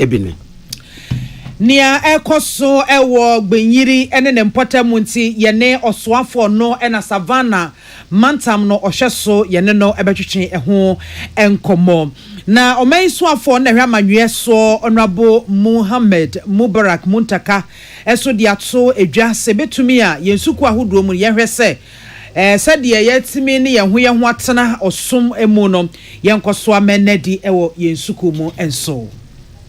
ebine Nia ekoso ewo gbenyiri ene ne mpota munti yene osoafo no ena Savannah mantam no ohweso yene no ebetwetwe eho enkomo na omaisoafo na hwa manwe so honorable Muhammad Mubarak Muntaka eso di ato edwa se betumi a yensuku ahodo mu ye hwese said ye yetimi ne ye ho atena osum emu no yenkoso amenedi ewo yensuku mu enso.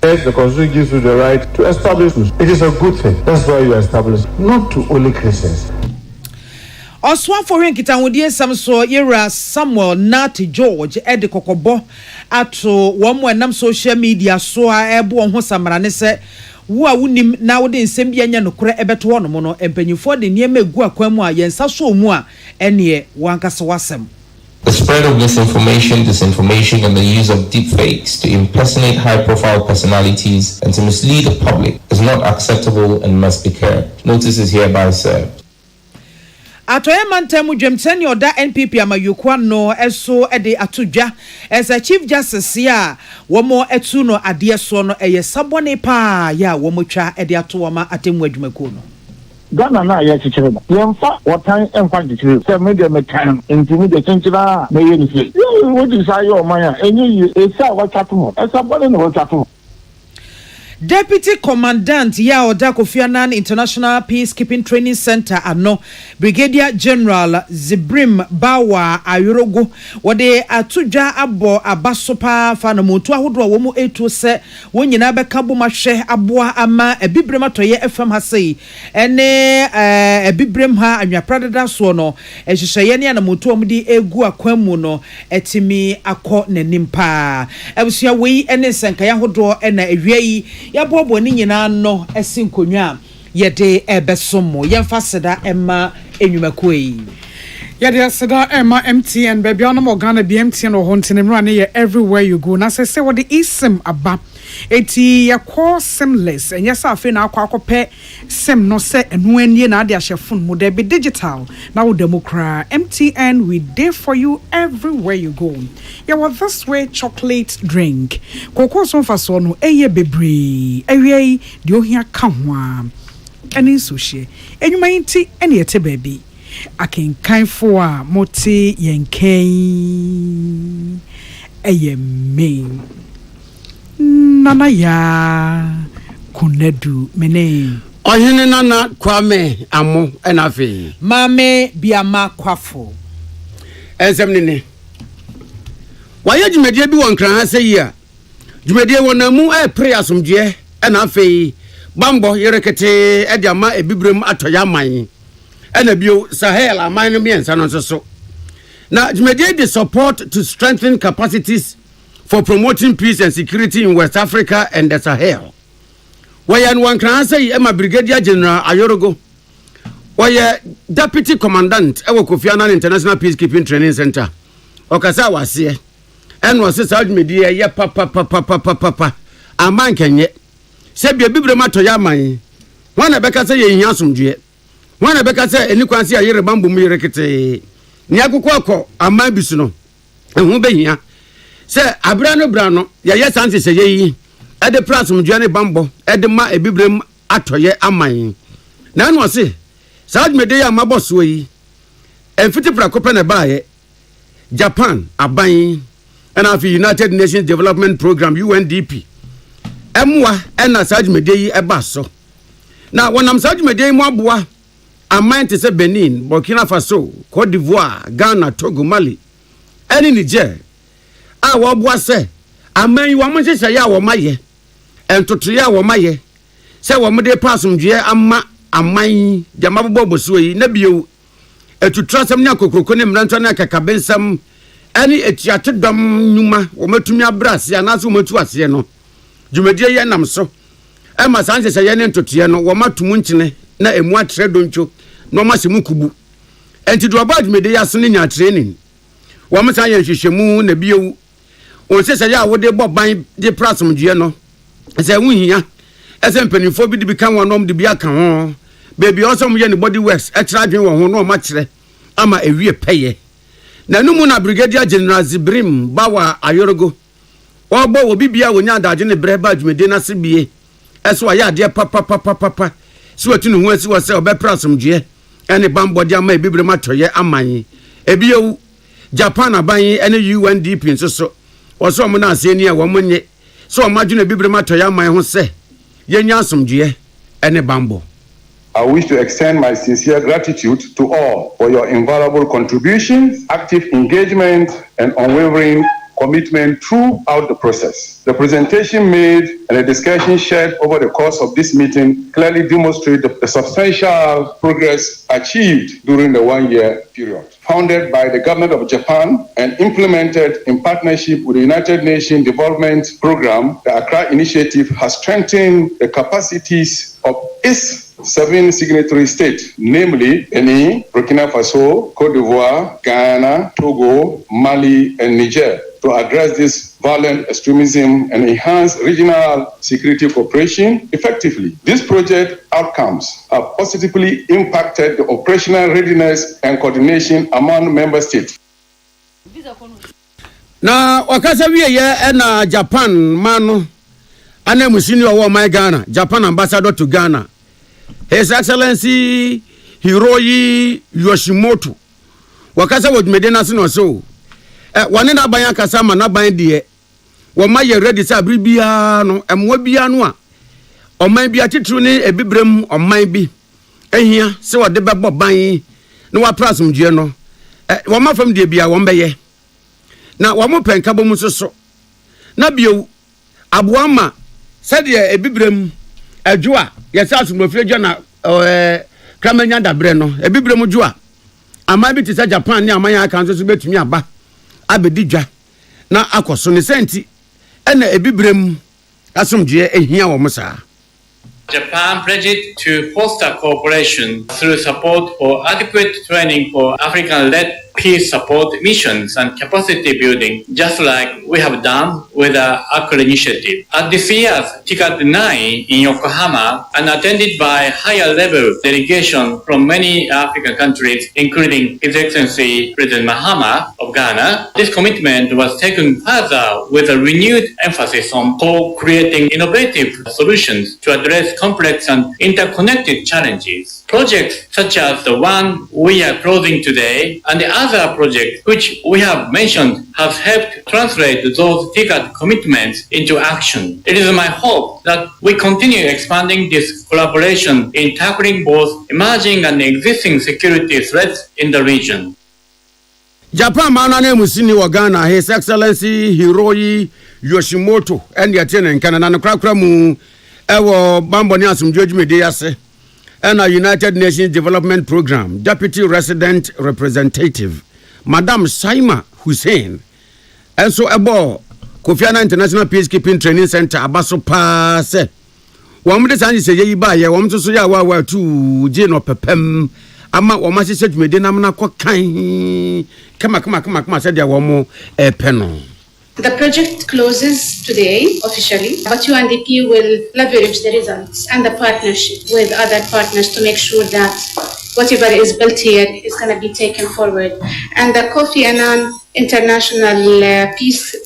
The Constitution gives you the right to establish. It is a good thing. That's why you establish, not to only Christians. Oswa for Rinkita Wodie Samso Ira Samuel Nati George Edi Kokobo ato one nam social media so ebo ho samrane se wo a wunim na wo de nsem bia nya nokore ebeto ho no mo no empanyifo de niam egu akwan mu a yensa so mu a ene wankase wasem. The spread of misinformation, disinformation, and the use of deepfakes to impersonate high-profile personalities and to mislead the public is not acceptable and must be curbed. Notice is hereby served. Atoye mantemu dwemteni oda NPP amayukwa no eso ede atudwa as a chief justice ya womo etu no ade so no eye sabone pa ya womo twa ede ato woma atemu adwumaku no. Ghana na ya chichire ba yemfa wotan emfa chichire se media metan intimi de chinchira na ye ni se wo di sa yo man ya enyi e sa wa chatu e sa bole no wa chatu. Deputy Commandant ya Oda Kofi Annan International Peacekeeping Training Center ano Brigadier General Zibrim Bawa Ayorogo wode atudwa abo abasopa fa na motu ahodo wo mu etu se wonyina beka bo mahwe aboa ama ebibrem atoye FM ha sei ene ebibrem ha anwapradada so no ehyehyeye ne na motu omdi egu akwamu no etimi akọ nanimpa ebusia wei ene senka ya hodo ena ewiei ya bobo ni nyina no esinkonwa yede ebesomo yemfa seda ema enwumaku yi yede seda ema MTN baby on mo Ghana BMTN o hontene mra ne everywhere you go na say what the isim aba eti yakọ simless and yes afi na akọ sim no se enu anie na ade ahye mu de be digital na wo democra MTN we there for you everywhere you go. Yeah, well, this way chocolate drink koko so fa so no eye bebre awie de ohia ka ho a eni so hye enwuma yinti ene ete baby akenkan fo a moti yenkan eye me nana ya kunedu mene ohene nana kwame amo enafe mame biama kwafo ensem nene waye dwumedie bi won kran ha sei a dwumedie wonamu pre asomdwe enafe bambo yerekete ediama ebibrem atoya man ena bio Sahel aman no miensa no so na dwumedie dey support to strengthen capacities for promoting peace and security in West Africa and the Sahel. Wayan wan kran say Emma Brigadier General Ayorogo. Waya Deputy Commandant Ewo Kofi Annan International Peacekeeping Training Center. Okasa wase. En wase Saudi media ye papa. Aman kenye. Se bia bibre mato ya man. Wana beka say ye hia asomdwe. Wana beka say eni kwanse ayere bambu mu yerekete. Ni akukọ akọ aman bisu no. Ehu be hia. Se abrano ya yesanse se yeyi ede plasm duane bambo ede ma ebibrem atoye aman na no se Saudi Midday ya maboso yi enfiti prakope na baaye Japan aban and of United Nations Development Program UNDP emwa ena Saudi Midday eba so na wonam Saudi Midday mu aboa aman te se Benin, Burkina Faso, Cote d'Ivoire, Ghana, Togo, Mali eni Niger a wabua se aman wa mo hye ya wo maye entoto ya wo maye se wo mo de pasomdwe ama aman de maboboso yi na biyo etutrasem ne akokroko ne mranto ne akakabensam ani etiate dom nyuma wo matumi abrase anaso matu ase no dwumadie ye nam so e ma sanse se ye ne ntoto ye no wo matumu nkyene na emu atre doncho no ma se mukubu enti do ba dwumadie ya so ne nya training wo mo san ye hwehwemu na biyo o se ya wo de boban de plasm due no se hunhia ese mpanifo bi de bi kan wonom de bi aka ho baby also mo ye ne body works e tra dwen wo ho no ma kire ama ewie peye na numu na Brigadier General Zibrim Bawa Ayorogo Obo obi bia wonya adagye ne breba dwumede na se bie. Eso ya ade papa. So watunu hu asi wo se obepra asomdwe ene bambode ama ebibre matoye aman. Ebiewu Japan aban ene UNDP nsoso. Woso mo na ase ni e wo monye. So omadwene ebibre matoye aman ho se yenya asomdwe ene bambo. I wish to extend my sincere gratitude to all for your invaluable contributions, active engagement, and unwavering commitment throughout the process. The presentation made and the discussion shared over the course of this meeting clearly demonstrate the substantial progress achieved during the 1-year period. Founded by the government of Japan and implemented in partnership with the United Nations Development Program, the Accra Initiative has strengthened the capacities of its 7 signatory states, namely Benin, Burkina Faso, Cote d'Ivoire, Ghana, Togo, Mali, and Niger, to address this violent extremism and enhance regional security cooperation effectively. These project outcomes have positively impacted the operational readiness and coordination among member states. Na wakasa wiye na Japan mano ane musini wa my Ghana, Japan ambassador to Ghana. His Excellency Hiroyi Yoshimoto. Wakasa wodumede na sino so. Wane na ban akasa ma na ban de. Wo ma ye ready sa bribia no emwa bia no a. Oman bia titru ne ebibrem oman bi. Ehia se wode bebo ban na wa prasum due no. Wo ma fam de bia wo mbeye. Na wo mo penka bo mu soso. Na bio aboa ma se de ebibrem adwoa yesa asumofre dwa na kramanya dabre no ebibrem dwoa. Ama bi ti sa Japan ni amanya Akan so betumi aba abedi dwa na akoso ne senti ena ebibrem asomdwe ehia wo musa. Japan pledged to foster cooperation through support for adequate training for African-led peace support missions and capacity building, just like we have done with the Akan initiative. At this year's TICAD 9 in Yokohama, and attended by higher-level delegation from many African countries, including His Excellency President Mahama of Ghana, this commitment was taken further with a renewed emphasis on co-creating innovative solutions to address complex and interconnected challenges. Projects such as the one we are closing today and the other projects which we have mentioned have helped translate those TICAD commitments into action. It is my hope that we continue expanding this collaboration in tackling both emerging and existing security threats in the region. Japan manane musini wa Ghana, His Excellency Hiroyi Yoshimoto and yatene Canada na krakra mu ewo bambo ni asumdwedwumede yase and a United Nations Development Program Deputy Resident Representative Madam Saima Hussein and so ebo Kofi Annan International Peacekeeping Training Center abaso pa se wamde sanji se yi ba ye wamso so ya wa tu je no pepem ama wama se dwumede nam na kwa kan kama se dia womo peno. The project closes today officially, but UNDP will leverage the results and the partnership with other partners to make sure that whatever is built here is going to be taken forward. And the Kofi Annan International Peace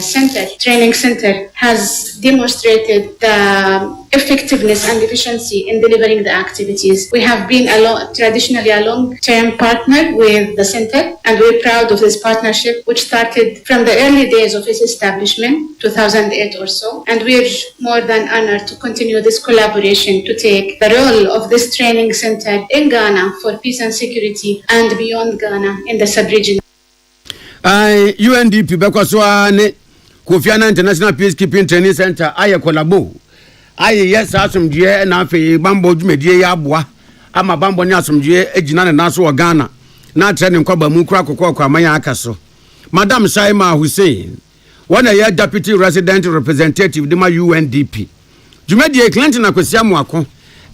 Center, Training Center, has demonstrated the effectiveness and efficiency in delivering the activities. We have been traditionally a long-term partner with the center, and we're proud of this partnership, which started from the early days of its establishment, 2008 or so, and we're more than honored to continue this collaboration to take the role of this training center in Ghana for peace and security and beyond Ghana in the sub-region. UNDP bekoswa ne Kofi Annan International Peacekeeping Training Center aye collabo aye yes asomdwe na afi bambo dwumedie ya aboa ama bambo ne asomdwe ejina ne naso wo Ghana na training kwaba mu kura kokoko amanya akaso. Madam Saima Hussein one year Deputy Resident Representative de ma UNDP dwumedie Clinton akwesiamu akọ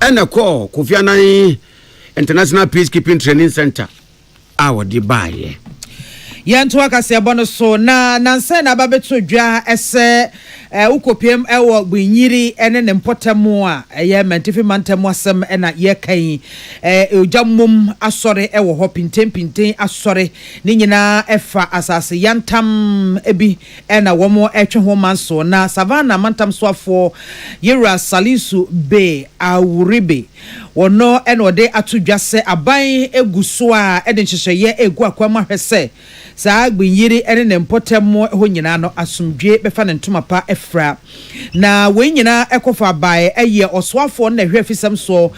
ene ko Kofi Annan International Peacekeeping Training Center awodi baye. Yanto akasiabo no so na nanse na babeto dwa ese ukopiem ewo gbinyiri ene ne mpotamo a eye mentifi mantamo asem na ye kan ojammom asore ewo ho pinten asore ni nyina efa asase yantam ebi na womo etwe ho manso na Savannah mantam soafo Yera Salisu be awuribe wono ode atudwase aban eguso a ede nhyehyeye egu akwama hwese saa gbinyiri ene ne mpotamo ho nyina no asomdwe befa ne ntoma pa efra na we nyina ekofa bae eye oswafo na hwe afisam so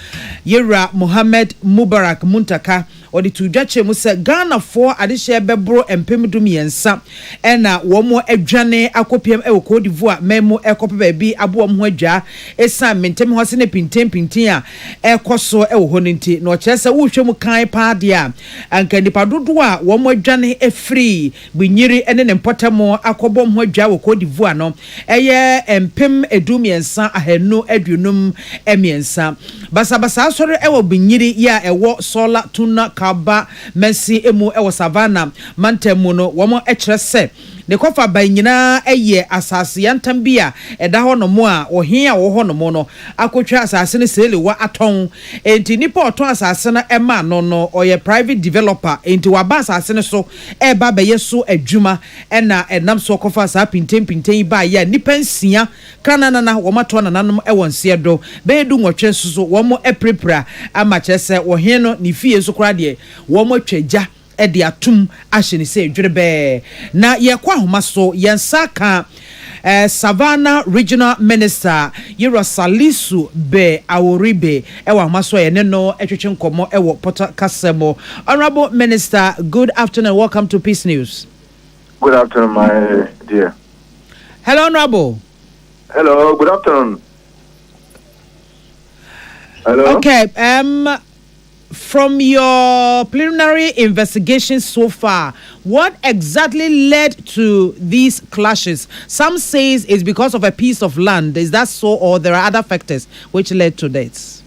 Yera Mohammed Mubarak Muntaka odi tudwache mu se Ghana for adehye bebro empemdum yensa ena womo adwane akopiem e Cote d'Ivoire memo ekope ba bi aboam ho adwa esa mentem ho se ne pinten a ekoso e wo honinti no kyerese wo hwemu kan pa de a anka nipa dodo a womo adwane efri binyiri ene ne mpotamo akobom ho adwa wo Cote d'Ivoire no eye empem edum yensa ahenu adunum emiensa basa asore e wo binyiri ya ewo sola tuna kaba mensi emu ewo Savannah mantemu no womo ekyerese ne kofa ban nyina eye asase yantam bia eda ho no mo a ohen a wo ho no mo no akotwa asase ne sele wa aton enti nipa oton asase na ema no oye private developer enti wa ba asase ne so e ba be yeso adwuma na enam so kofa sa pinten ba ya nipa nsia kanana na wo mato na nanom e wonse do be du nwotwe so wo mo eprepra ama kyese ohen no ni fie so kra de wo mo twagya edi atum ahyene se dwerebe na ye kwa homa so yensaka Savannah Regional Minister Yera Salisu be aworibe ewa homa so ye ne no etwetwe nkomo ewo Port Kasemo. Honorable Minister, good afternoon, welcome to Peace News. Good afternoon, my dear. Hello, Honorable. Hello, good afternoon. Hello. Okay, from your preliminary investigation so far, what exactly led to these clashes? Some says it's because of a piece of land. Is that so, or there are other factors which led to this?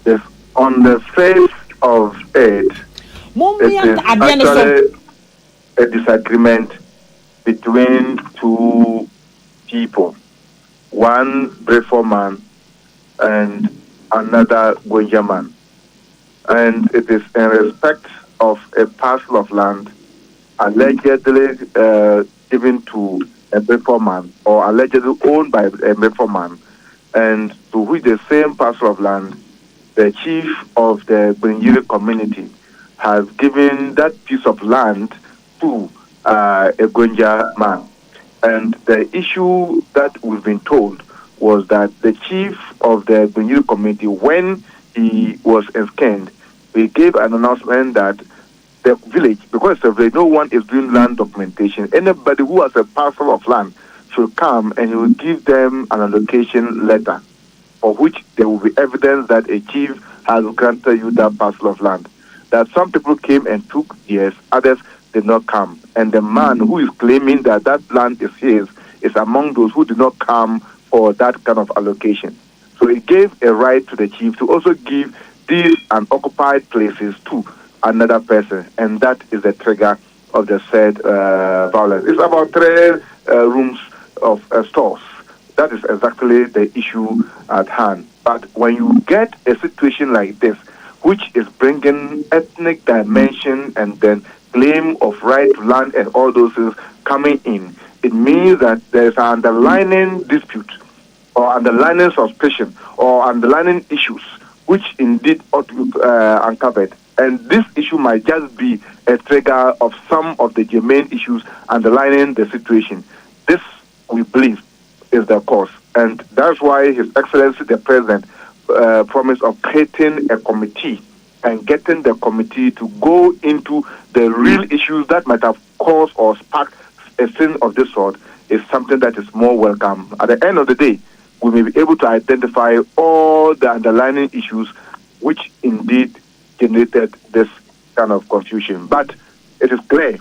Yes, on the face of it is actually a disagreement between two people, one Breford man and another Gwenja man. And it is in respect of a parcel of land allegedly given to a Breford man or allegedly owned by a Breford man, and to which the same parcel of land, the chief of the Gwenjiri community has given that piece of land to a Gwenja man. And the issue that we've been told was that the chief of the Gwenjiri community, when he was ensconced, we gave an announcement that the village, because it's a village, no one is doing land documentation. Anybody who has a parcel of land should come and he will give them an allocation letter, for which there will be evidence that a chief has granted you that parcel of land. That some people came and took, yes, others did not come. And the man who is claiming that that land is his is among those who did not come for that kind of allocation. So it gave a right to the chief to also give these unoccupied places to another person, and that is the trigger of the said violence. It's about 3 rooms of stores. That is exactly the issue at hand. But when you get a situation like this, which is bringing ethnic dimension and then claim of right to land and all those things coming in, it means that there is an underlying dispute or underlying suspicion or underlying issues which indeed ought to be uncovered. And this issue might just be a trigger of some of the germane issues underlying the situation. This, we believe, is the cause. And that's why His Excellency the President promised of creating a committee and getting the committee to go into the real issues that might have caused or sparked a sin of this sort is something that is more welcome. At the end of the day, we may be able to identify all the underlying issues which indeed generated this kind of confusion. But it is clear,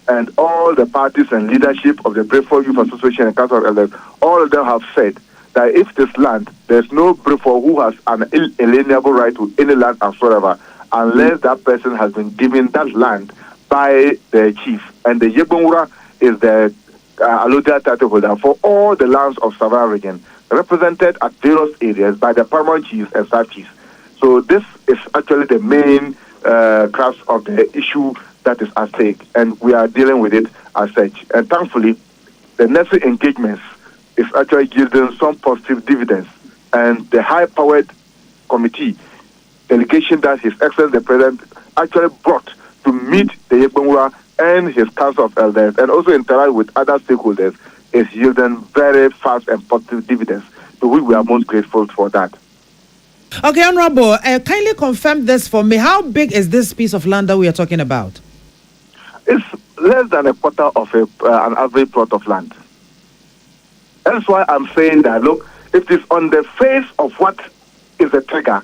and all the parties and leadership of the Breford Youth Association and Council of Elders, all of them have said that if this land, there's no Breford who has an inalienable right to any land whatsoever, unless that person has been given that land by the chief. And the Yegbonwura is the allotted title holder for all the lands of Savannah region, represented at various areas by the paramount chiefs and sub chiefs. So this is actually the main crux of the issue that is at stake, and we are dealing with it as such. And thankfully, the necessary engagements is actually yielding some positive dividends. And the high-powered committee delegation that His Excellency the President actually brought to meet the Yegbonwura and his Council of Elders and also interact with other stakeholders is yielding very fast and positive dividends. So we are most grateful for that. Okay, Honorable, kindly confirm this for me. How big is this piece of land that we are talking about? It's less than a quarter of an average plot of land. That's why I'm saying that, look, if it's on the face of what is the trigger,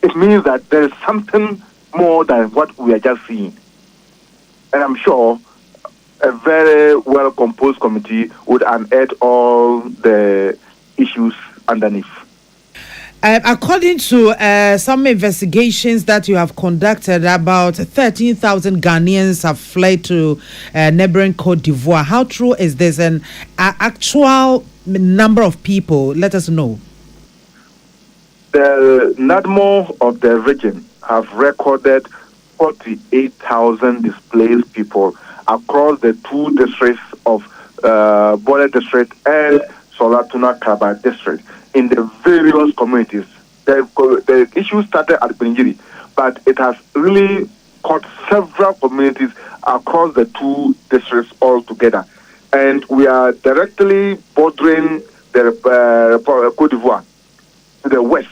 it means that there is something more than what we are just seeing. And I'm sure a very well-composed committee would unearth all the issues underneath. According to some investigations that you have conducted, about 13,000 Ghanaians have fled to neighboring Cote d'Ivoire. How true is this? And actual number of people, let us know. The NADMO of the region have recorded 48,000 displaced people across the two districts of Border District and Solatuna Kaba District in the various communities. The issue started at Bingiri, but it has really caught several communities across the two districts altogether. And we are directly bordering the Cote d'Ivoire to the west,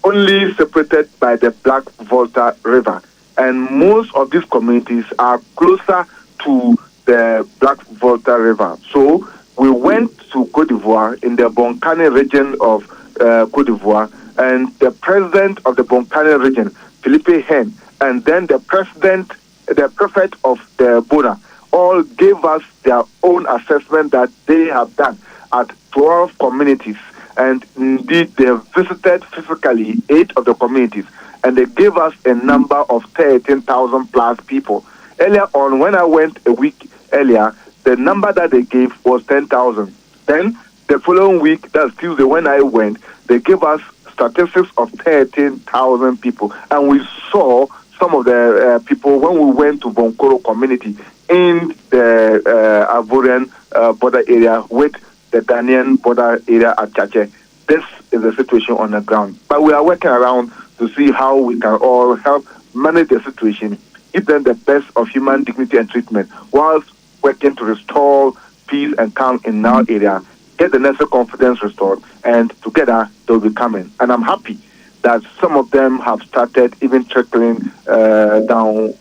only separated by the Black Volta River. And most of these communities are closer to the Black Volta River. So we went to Cote d'Ivoire in the Bonkane region of Cote d'Ivoire, and the president of the Bonkane region, Philippe Hen, and then the prefect of the Bona, all gave us their own assessment that they have done at 12 communities. And indeed, they have visited physically 8 of the communities, and they gave us a number of 13,000 plus people. Earlier on, when I went a week earlier, the number that they gave was 10,000. Then the following week, that's Tuesday, when I went, they gave us statistics of 13,000 people. And we saw some of the people when we went to Bonkoro community in the Ivorian border area with the Ghanaian border area at Chache. This is the situation on the ground. But we are working around to see how we can all help manage the situation, give them the best of human dignity and treatment, whilst working to restore peace and calm in our area, get the necessary confidence restored, and together they'll be coming. And I'm happy that some of them have started even trickling down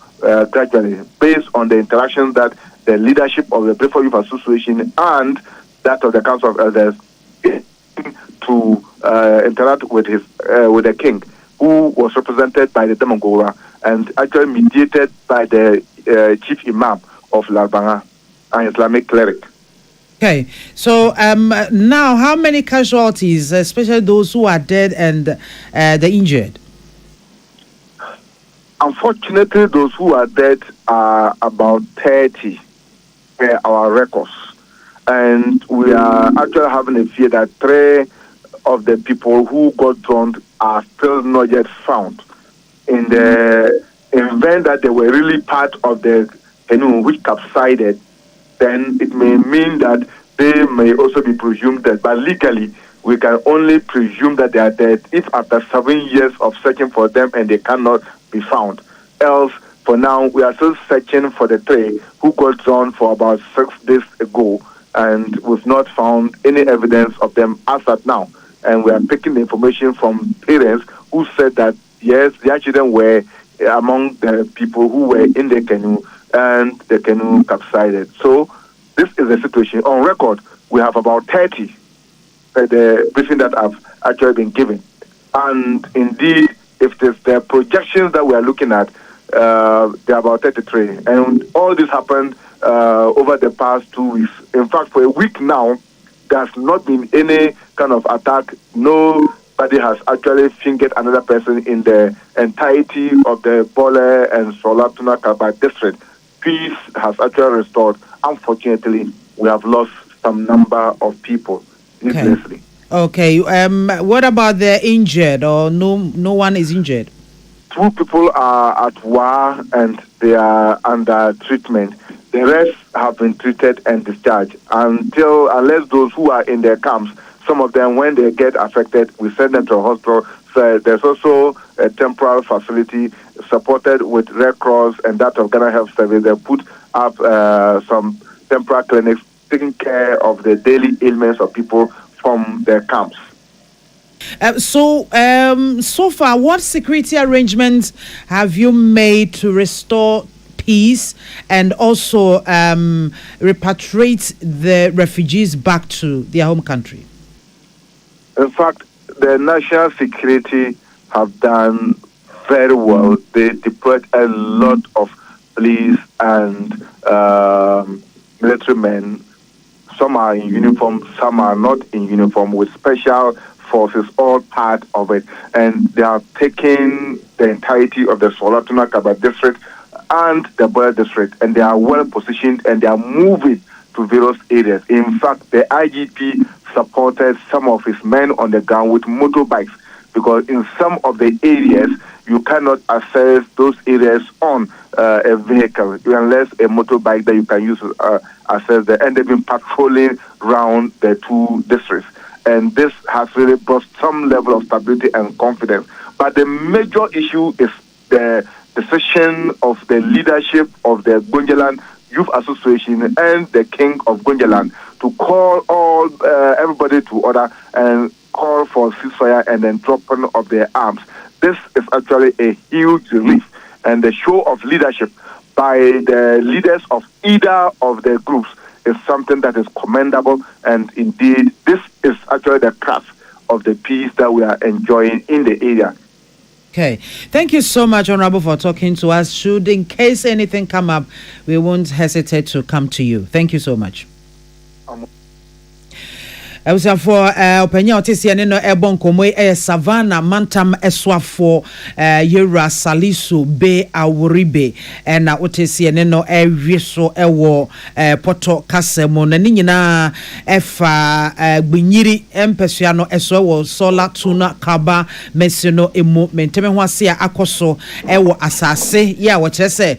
gradually, based on the interaction that the leadership of the Breford Youth Association and that of the Council of Elders to interact with the king, who was represented by the Demongora and actually mediated by the chief imam of Larbanga, an Islamic cleric. Okay, so now how many casualties, especially those who are dead and the injured? Unfortunately, those who are dead are about 30 per our records. And we are actually having a fear that 3 of the people who got drowned are still not yet found. In the event that they were really part of the canoe which capsided, then it may mean that they may also be presumed dead. But legally, we can only presume that they are dead if after 7 years of searching for them and they cannot be found. Else, for now, we are still searching for the 3 who got drowned for about 6 days ago, and we've not found any evidence of them as at now. And we are taking the information from parents who said that, yes, their children were among the people who were in the canoe, and the canoe capsided. So this is the situation. On record, we have about 30 the briefing that have actually been given. And indeed, if there's the projections that we are looking at, they are about 33. And all this happened over the past 2 weeks. In fact, for a week now, there's not been any kind of attack, no somebody has actually fingered another person in the entirety of the Bole and Solatuna Kaba district. Peace has actually restored. Unfortunately, we have lost some number of people needlessly. Okay. What about the injured, or no one is injured? 2 people are at war and they are under treatment. The rest have been treated and discharged unless those who are in their camps, some of them, when they get affected, we send them to a hospital. So there's also a temporary facility supported with Red Cross and that of Ghana Health Service. They put up some temporary clinics taking care of the daily ailments of people from their camps. So far, what security arrangements have you made to restore peace and also repatriate the refugees back to their home country? In fact, the national security have done very well. They deployed a lot of police and military men. Some are in uniform, some are not in uniform, with special forces, all part of it. And they are taking the entirety of the Solatuna Kaba district and the Boya district, and they are well positioned and they are moving to various areas. In fact, the IGP supported some of his men on the ground with motorbikes, because in some of the areas you cannot access those areas on a vehicle unless a motorbike that you can use to access there. And they've been patrolling around the 2 districts. And this has really brought some level of stability and confidence. But the major issue is the decision of the leadership of the Gunjaland Youth Association and the King of Gunjaland to call everybody to order and call for ceasefire and then dropping of their arms. This is actually a huge relief, and the show of leadership by the leaders of either of the groups is something that is commendable, and indeed this is actually the craft of the peace that we are enjoying in the area. Okay, thank you so much, Honorable, for talking to us. Should in case anything come up, we won't hesitate to come to you. Thank you so much. I was for opinion otisia no ebon komo Savannah mantam eswafo yera salisu be aworibe na otisia no ewiso ewo poto kasemo na nyina efa gbinyiri empesua no eso wo sola tuna kaba mesino emu menteme ho ase akoso ewo asase ya wo kyerese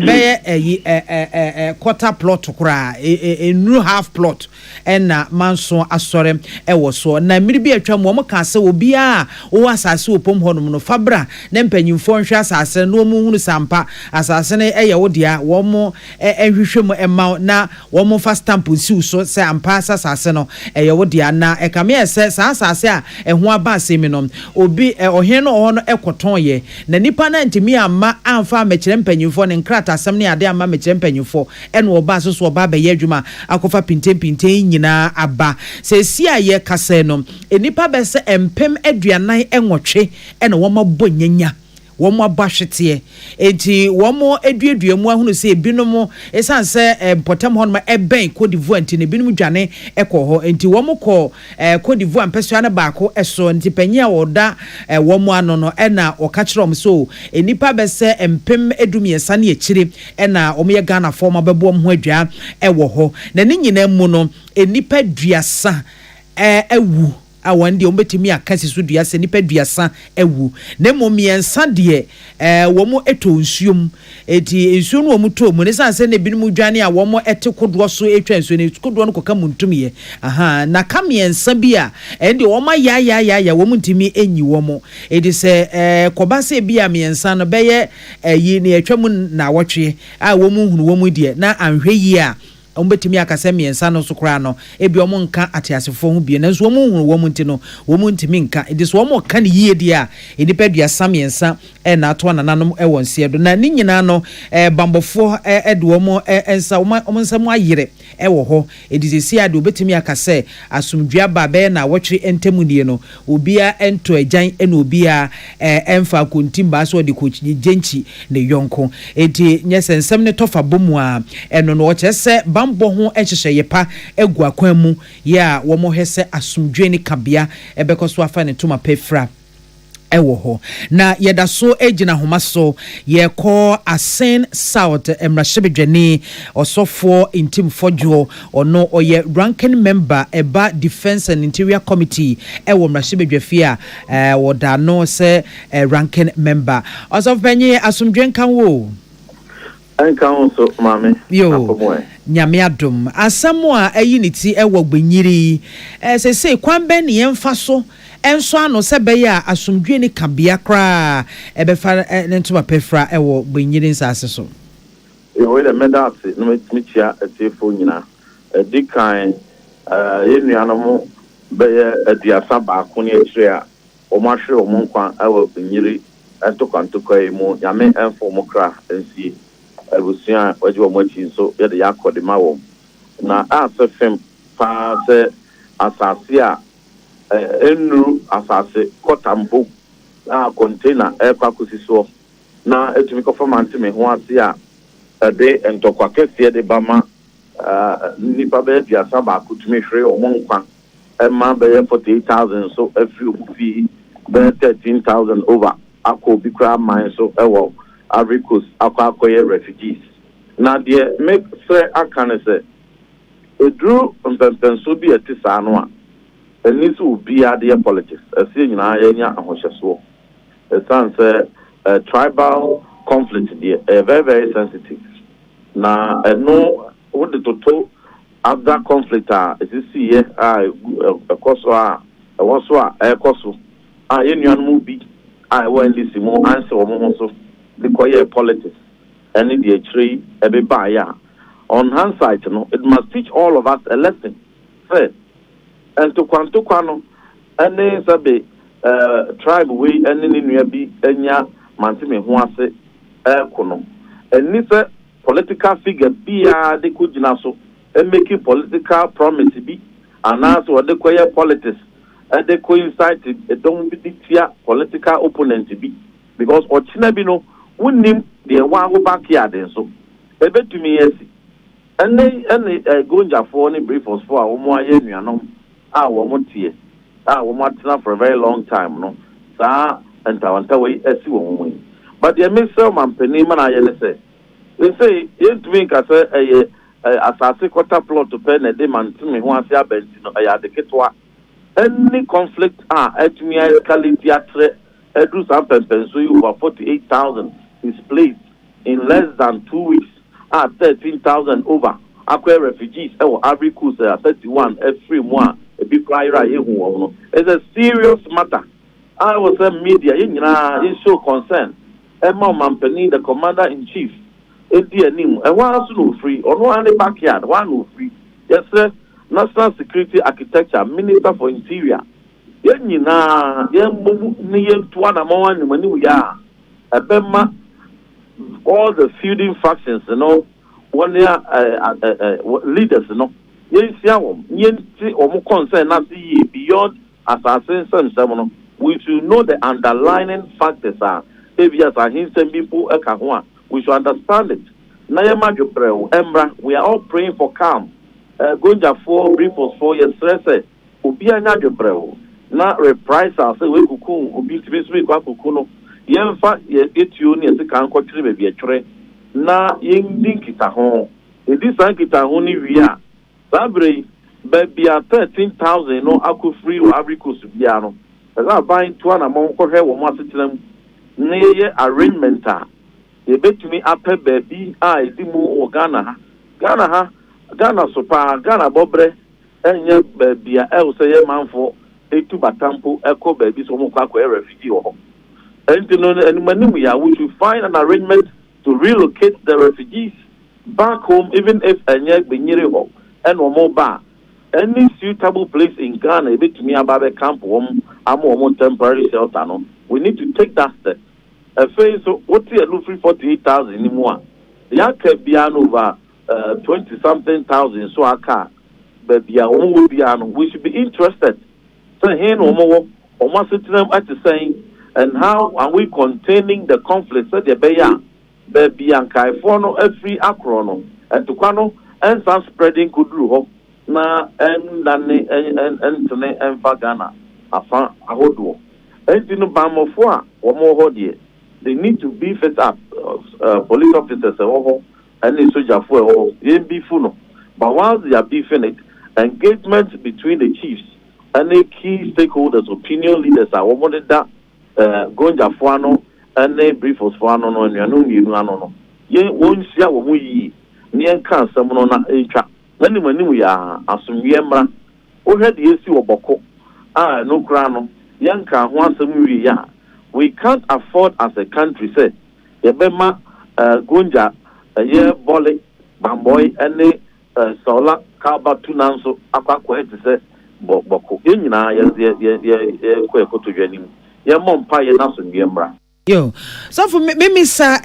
be quarter plot kura enu half plot na manso asore ewo so na mmiri bi atwa mo ka se obi a wo asase opom honom no fabra na mpanyimfo nhwe asase no mu hunu sampa asase ne eye wo dia wo mo ehwehwem ema na wo mo fa stamp nsiu so se ampa asase no eye wo dia na ekame ese sa asase a eho aba asemi no obi ohen no ho no ekoton ye na nipa na ntimi amma amfa mekire mpanyimfo ne nkrata asem ne ade amma mekire mpanyimfo ene oba so oba ba ye adwuma akofa pintem nyina aba se si aye kase no enipa be se empem aduanan enwotwe ene wo mabɔ nyanya wo mo abahwete enti wo mo aduaduamu ahunu se ebinom esanse potam hon ma eben Cote d'Ivoire enti ne binom dwane ekɔ hɔ enti wo mo kɔ Cote d'Ivoire mpesua ne baako eso enti panyi a woda wo mo ano no ena oka kyerɛ so enipa be se empem edumiesa ne akire ena wo mo ye Ghana form abɛbɔ mo ho adua ɛwɔ hɔ na ne nyina mu no enipa duasa ewu awande ombetimi akasi so duasa nipa duasa ewu na momiensa de wo mo eto nsuom eti nsuo no mo to mo ne sanse na binum dwane a wo mo ete kodo so etwa nsuo ne kodo no koka muntumye na kamiensa bi a ende wo ma ya wo muntimi enyi wo mo edi se kobase bi a miensa no beye yi ne atwa mu na wotwe a wo mu hunu wo mu de na anhwe yi a ombetimi akase miensa no so kra no ebi omo nka atiasefo ho bie nanso omo hunu wo munti no wo muntimi nka ediso omo ka ne yie dia enipa duasa miensa na ato nananom ewon se do na ni nyina no bambofo de omo ensa omo nsam ayire ewo ho edizesi ade obetimi akase asumdua ba be na wotwe entemunie no obia ento agyan ena obia emfa kontimba so de kochigenchi ne yonko enti nyesensem ne tofa bomu a eno no chese bambo ho ehhehye yepa egu akwan mu ya wo mo hese asumdue ni kabia ebekoso afa ne toma pefra ewo ho na yeda so ejina homa so ye ko Asen South emrashebedwani osofo intim fojo ono oye ranking member eba defense and interior committee ewo mrashebedwafia woda no se ranking member osof penye asumdwen kan wo enkan so mame yo nyame adom asamo a ayi niti ewo gbenyiri se kwanbe ne yemfa so enso ano sebe ya asumdwe ni kabia kra ebefa nentuma pefra ewo gbenyiri nsase so we the medals no metia etefo nyina edikan yenuanom be ediasa ba ko ne akire a o ma hwe o mo nkwa ewo gbenyiri entokantokwa emu nyame enfo mo kra ensie ebusia waje o mo chi so ye de yakode ma wo na asefem pa se asase a enru asase kotambo na container ekwa kosiso na etumi ko famante me ho ase a de entokwa kese de bama nipa be bia saba kutumi hwe omonkwa ema be 48,000 so every fee be 13,000 over akọ bikra man so ewo Africos akwakoye refugees na de make say Akan say edru mpempenso bi etisa no a enisu obi ade politics ase nyina yenya ahohyeso esanse tribal conflict there very very sensitive na no what the total other conflict is see ekoso ekoso yenuanu bi when this mo answer omo so the politics and the tree everybody on hindsight it must teach all of us a lesson first and to kwano any sabe tribe we any nua bi enya mantime ho ase kono any say political figure bia de kugina so making political promise bi anaso what de politics and they coincide don't be tia political opponent bi because ochina bi no wunnim the one go backyard so ebetumi yesi any gonja for any briefers for omo aye nuanom womo tie womo atena for a very long time no sa enta we esi womo but the missile mampeni man aye say they say yentumi ka say asase quarter plot to pen de mantumi ho ase abenti no ya de ketwa any conflict etumi escalate atre edu some penso you over 48,000 displaced in less than 2 weeks 13,000 over akwa refugees Africos 31 every one a big cry right here no it's a serious matter. I was a media in show concern Emma Mampeni the commander in chief and one no free or no any backyard one no free yes sir national security architecture minister for interior yenina yen to one among when we are Ebema all the feuding factions one leaders yen omo concern na see beyond assassin some we should know the underlying factors if as a hinsen people we should understand it na yema jopre embra we are all praying for calm gonja for briefs for your stress obi anya jopre na reprisal say we kuku obi tibisbi kwa kuku no yemfa etuo ne se kan kwotire be bi atwere na yendi kita ho edi san kita ho ni wi a sabre be bia 13,000 no akofree o Africos bia no eza ban to na mo nkwohwe wo mo asetenam na ye arrangement ye betumi apɛ baabi edi mu o Ghana sopa Ghana bobre enye baabi a say ye manfo etu batampo ekɔ baabi so mo kwa refugee ho and we should find an arrangement to relocate the refugees back home, even if and more any suitable place in Ghana, a bit to me about a camp home, I'm temporary shelter. No, we need to take that step. A face so what's the 48,000 anymore? The Akan over 20-something thousand so aka but we should be interested. So here almost at the saying and how are we containing the conflict so the baby and kaifono every acrono and to kwano and some spreading could do na and Fagana afa ahodo entinu bamofo or more hodie they need to beef it up police officers and soldier for beefuno but while they are beefing it engagement between the chiefs and the key stakeholders opinion leaders are wanted that gonja fuano and the briefers fuano no no ye won sia wo yi ni enka asem no na etwa nani mani ya asumwie mra o hwede esi wo boko no kra no yanka ho asem wi ya we can't afford as a country say yebema gonja ye bole bamboy and sola kaba tunanso akwakwa eti say boko yenyina ye kwekoto dwanim ye mompa ye nasumwie mra yo so for me sir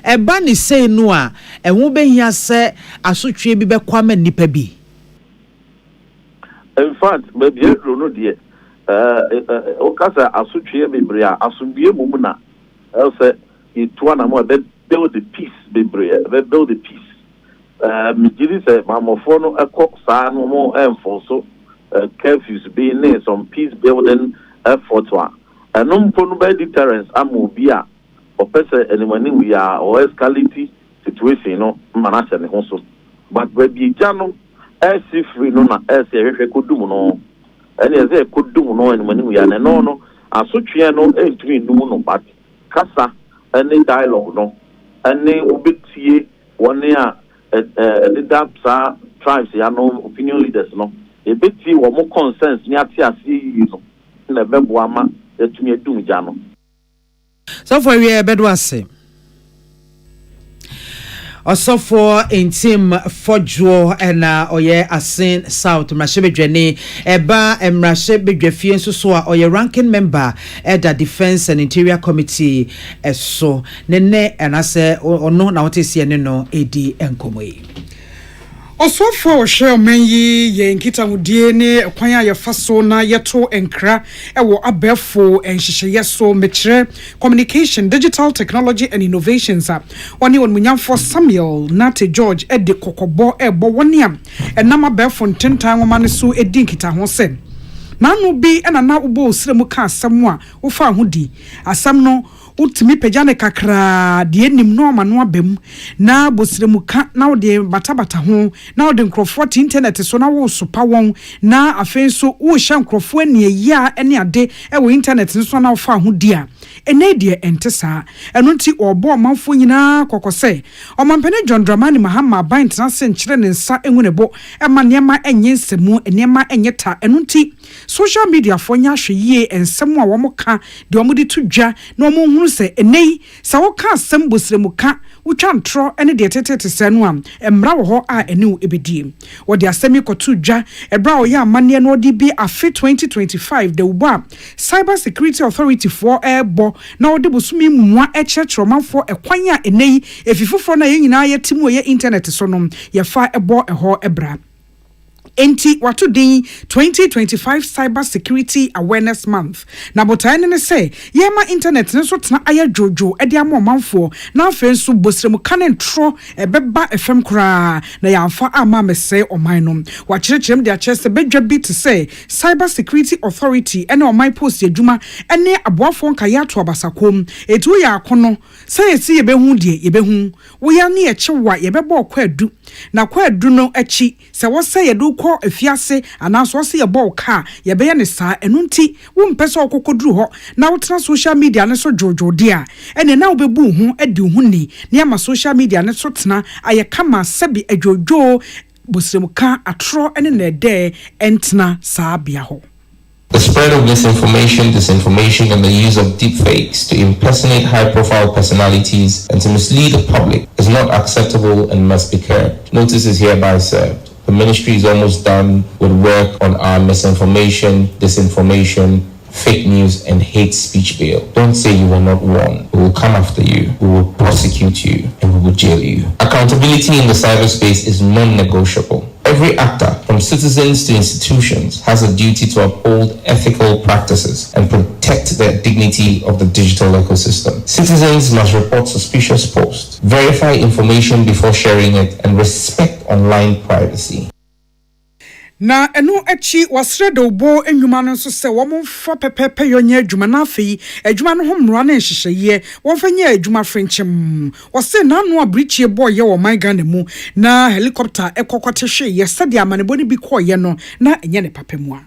eba ni say no a ehun behia se asotwe bi be kwama nipa bi in fact maybe no de okasa asotwe bebre a asumwie mumu na say itu na mo be build the peace bebre be build the peace mijiri say mamofo no ekọ saa no mo enforce curfews be near some peace building efforts and no be deterrence amobia or person anyone we are or escalate situation, you know, manage the house. But we be jano, as if we know not as a could do no, and as a could do no, and when we are no, as such we are no entry no, but Casa and the dialogue no, and they will be see 1 year the Dapsa tribes, there are no opinion leaders no, a bit see or more concerns near see you know, in the Bebuama that me do jano. So for we bedwase also for in team fodjo and oye asin south mrashebedwene eba mrashebedwefie nso so oye ranking member at the defense and interior committee eso nene anase ono na wotese ne no edi enkomoyi also for share menyi ye nkita mudie ne kwan ya faso na yeto enkra ewo abefo enhihye so mekire communication digital technology and innovations oni won munyamfo Samuel Nate George ede kokobo ebo woniam enam abefo ntentan woma ne so edi nkita ho se nanu bi ena na ubo osremu ka asam a wo fa ho di asam no utimi pejane kakra de nim no ma no abem na bosremu ka na wo de batabata ho na wo de nkrofo internet so na wo sopa won na afen so wo hya nkrofo ani ya ene ade e wo internet so na wo fa ho dia ene de entesa eno nti obo manfo nyina kokose omampene John Dramani Mahama ban tena se nkyere ne nsa enwunebo e ma niema enye nsemu niema enye ta eno nti social media fo nya hweye ensemu a wo moka de omo de tudwa na omo hunu se enei sa wo ka asem bosremu ka utwa ntro ene de tetete se no am emra wo ho a ene wo ebedi wo de asemi kotudwa ebra wo ya amane no de bi afi 2025 de uba cyber security authority for airbo na wo de bosumi mwa echetromanfo ekwanya enei efifofo na yenyina yetimu ye internet so no ye fa ebo eho ebra enti watu din 2025 cyber security awareness month na botaene ne say yema internet ne so tena aya jojo ede amomanfo na afenso bosremu kanen tro ebeba fm kra na yamfa ama mese oman no wa kirekerem de achese bedwa bi to say cyber security authority ene oman post adwuma ene aboafo nka ya to abasakom etu ya akono say esi yebehu die yebehu wo ya ne echewa yebeba okwadu na kwadu no echi se wo say yedu ko efiase anaso se ye ball car ye be ne saa enu nti wo mpese okokoduru ho na wo tra social media ne so jojo dia ene na wo bebu hu edi hu ni ne ama social media ne so tena aye kama sebi ejojo bosremu ka atro ene na de entna saa bia ho. The spread of misinformation, disinformation, and the use of deepfakes to impersonate high-profile personalities and to mislead the public is not acceptable and must be curbed. Notice is hereby served. The ministry is almost done with work on our misinformation, disinformation, fake news, and hate speech bail. Don't say you were not warned. We will come after you, we will prosecute you, and we will jail you. Accountability in the cyberspace is non-negotiable. Every actor, from citizens to institutions, has a duty to uphold ethical practices and protect the dignity of the digital ecosystem. Citizens must report suspicious posts, verify information before sharing it, and respect online privacy. Na eno echi wasre de obo enwuma no so se wo mfa pepepe yonye adwuma na afei adwuma no ho mra na hyehyeye wo fa nya adwuma frenchim wose na no abrichie boy ye wo my Ghana mu na helicopter ekokote hwe ye sade amanebo ni bi koye no na enye ne papemu a.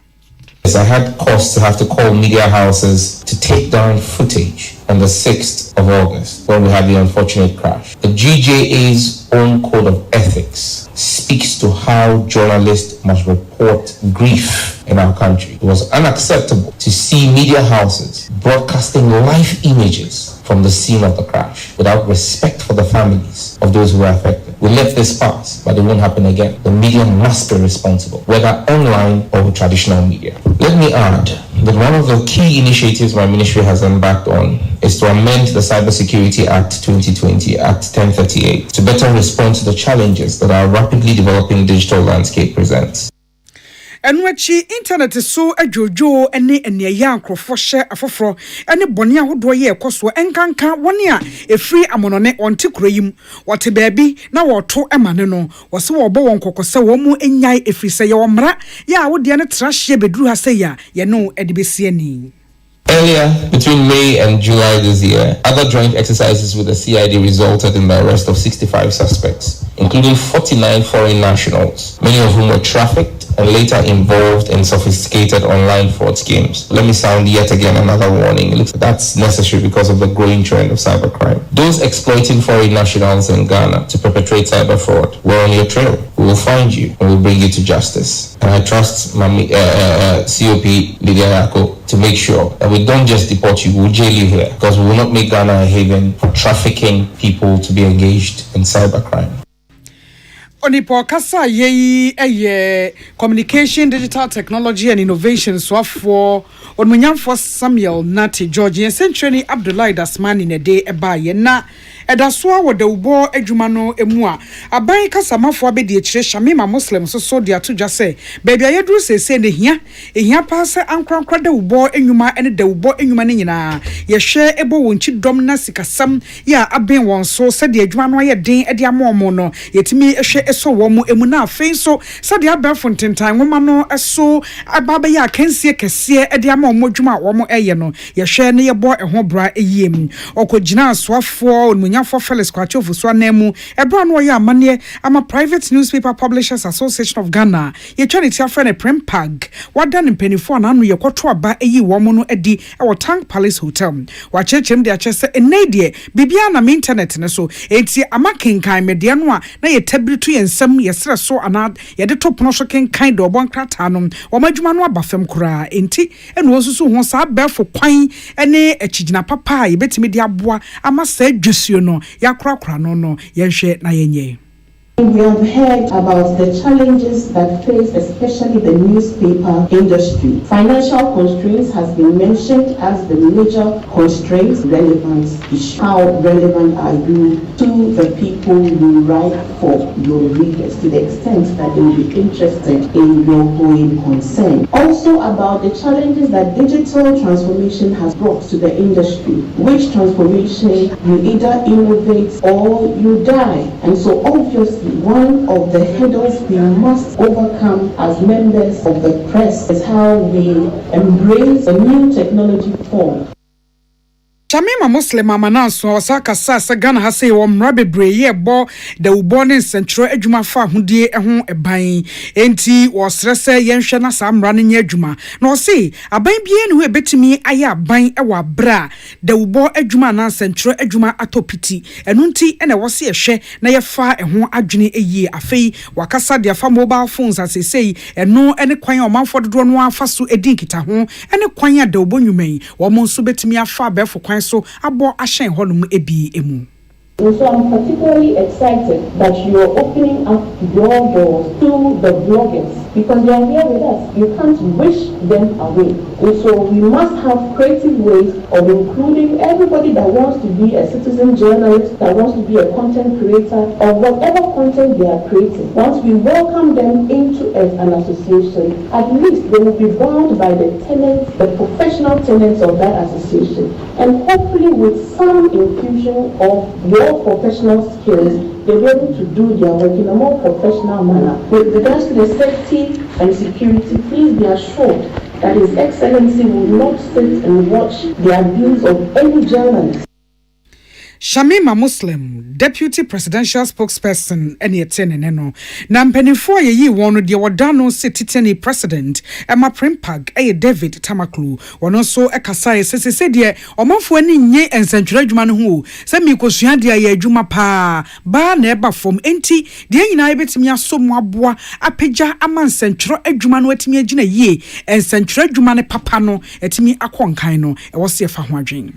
Yes, I had cause to have to call media houses to take down footage on the 6th of August when we had the unfortunate crash. The GJA's own code of ethics speaks to how journalists must report grief in our country. It was unacceptable to see media houses broadcasting live images from the scene of the crash without respect for the families of those who were affected. We let this pass, but it won't happen again. The media must be responsible, whether online or with traditional media. Let me add that one of the key initiatives my ministry has embarked on is to amend the Cybersecurity Act 2020, Act 1038, to better respond to the challenges that our rapidly developing digital landscape presents. Enwechi internet so ajojo ene ya nkrofo hye afoforo ene bone ahodo ye ekoso enkanka wone a efri amonone onte kurayim wote baabi na woto emane no wose wo bo won kokose wo mu enyai efri se ye wo mra ya wode ne trahye beduru ha se ya ye no edibesi ani. Earlier, between May and July this year, other joint exercises with the CID resulted in the arrest of 65 suspects, including 49 foreign nationals, many of whom were trafficked and later involved in sophisticated online fraud schemes. Let me sound yet again another warning. That's necessary because of the growing trend of cybercrime. Those exploiting foreign nationals in Ghana to perpetrate cyber fraud, we're on your trail. We will find you and we'll bring you to justice. And I trust my COP, Lydia Yako, to make sure that we don't just deport you, we'll jail you here, because we will not make Ghana a haven for trafficking people to be engaged in cybercrime. Onipo kasa ye communication, digital technology and innovation so for onmunyamfo Samuel Nati George Century Abdullahi Dasmani ne de eba ye na edasoa wo de ubo adwuma no emu a aban kasa mafo abedi ekire Shamima Muslim so de atodwa se baby ayeduru sese ne hia pa se ankrankra de ubo enwuma ene de ubo enwuma ne nyina ye hwe ebo wonchi dom na sikasam ya aben won so se de adwuma no ye den e de amomo no yetimi ehwe eso wo mu emu na afei so se de abafo ntentan nwoma no eso ababa ya kansie kese e de amomo adwuma wo mu eye no ye hwe ne ye bo eho bra eyiem okogina asoafo for Felix Kwachofu Swanemu, Ebra no ya amane ama Private Newspaper Publishers Association of Ghana. Ye try to friend a prem pag. What done in penifo na anu ye kwotro aba eyi womo no edi e wo Tank Palace Hotel. Wa chechem de achese enedie bibia na internet ne so enti amakenkan media no a na ye tabritu ye nsam ye sere so ana ye de top no so kenkan de obon krata no wo madwuma no abafem kura enti eno osusu ho sa abefo kwan ene achigina papa ye betimi de aboa ama sa adwusuo no yakrakra no yenhwe na yenye. We have heard about the challenges that face especially the newspaper industry. Financial constraints has been mentioned as the major constraints relevance issue. How relevant are you to the people you write for, your readers, to the extent that they will be interested in your going concern? Also about the challenges that digital transformation has brought to the industry, which transformation you either innovate or you die. And so obviously one of the hurdles we must overcome as members of the press is how we embrace a new technology form. Shamima Muslim amananso osaka sasa Ghana ha say wo mra bebre ye bo da ubo ne nsentro adwuma fa hodie ho eban enti wo srese yenhwe na sa mra ne nya adwuma na o say aban bie ne ho ebetimi aye aban e wa bra da ubo adwuma na nsentro adwuma atopiti enu nti ene wo se ehwe na ye fa ho adwene eyi afei wakasa de afa mobile phones asesei enu ene kwan o manfo dodo no afa so edin kita ho ene kwan a da ubo nwuman wo mo nso betimi afa befo kwan so abo ahyen honum ebi emu. And so I'm particularly excited that you're opening up your doors to the bloggers because they are here with us. You can't wish them away. And so we must have creative ways of including everybody that wants to be a citizen journalist, that wants to be a content creator, or whatever content they are creating. Once we welcome them into an association, at least they will be bound by the tenets, the professional tenets of that association. And hopefully with some infusion of your professional skills, they'll be able to do their work in a more professional manner. With regards to the safety and security, please be assured that His Excellency will not sit and watch the abuse of any journalist. Shamima Muslim, Deputy Presidential Spokesperson, any teneneno. Nampenifo ye wonu de wadano city president, Emma Primpag, David Tamaklu, wanoso ekasai se de omafo ani nye ensentre adwuma ho se mi kosua de aye adwuma pa ba na eba fom enti de nyina ebetimi asom aboa apagya ama ensentre adwuma no atimi agina yie ensentre adwuma ne papa no atimi akonkan no e wo se fa ho adwen.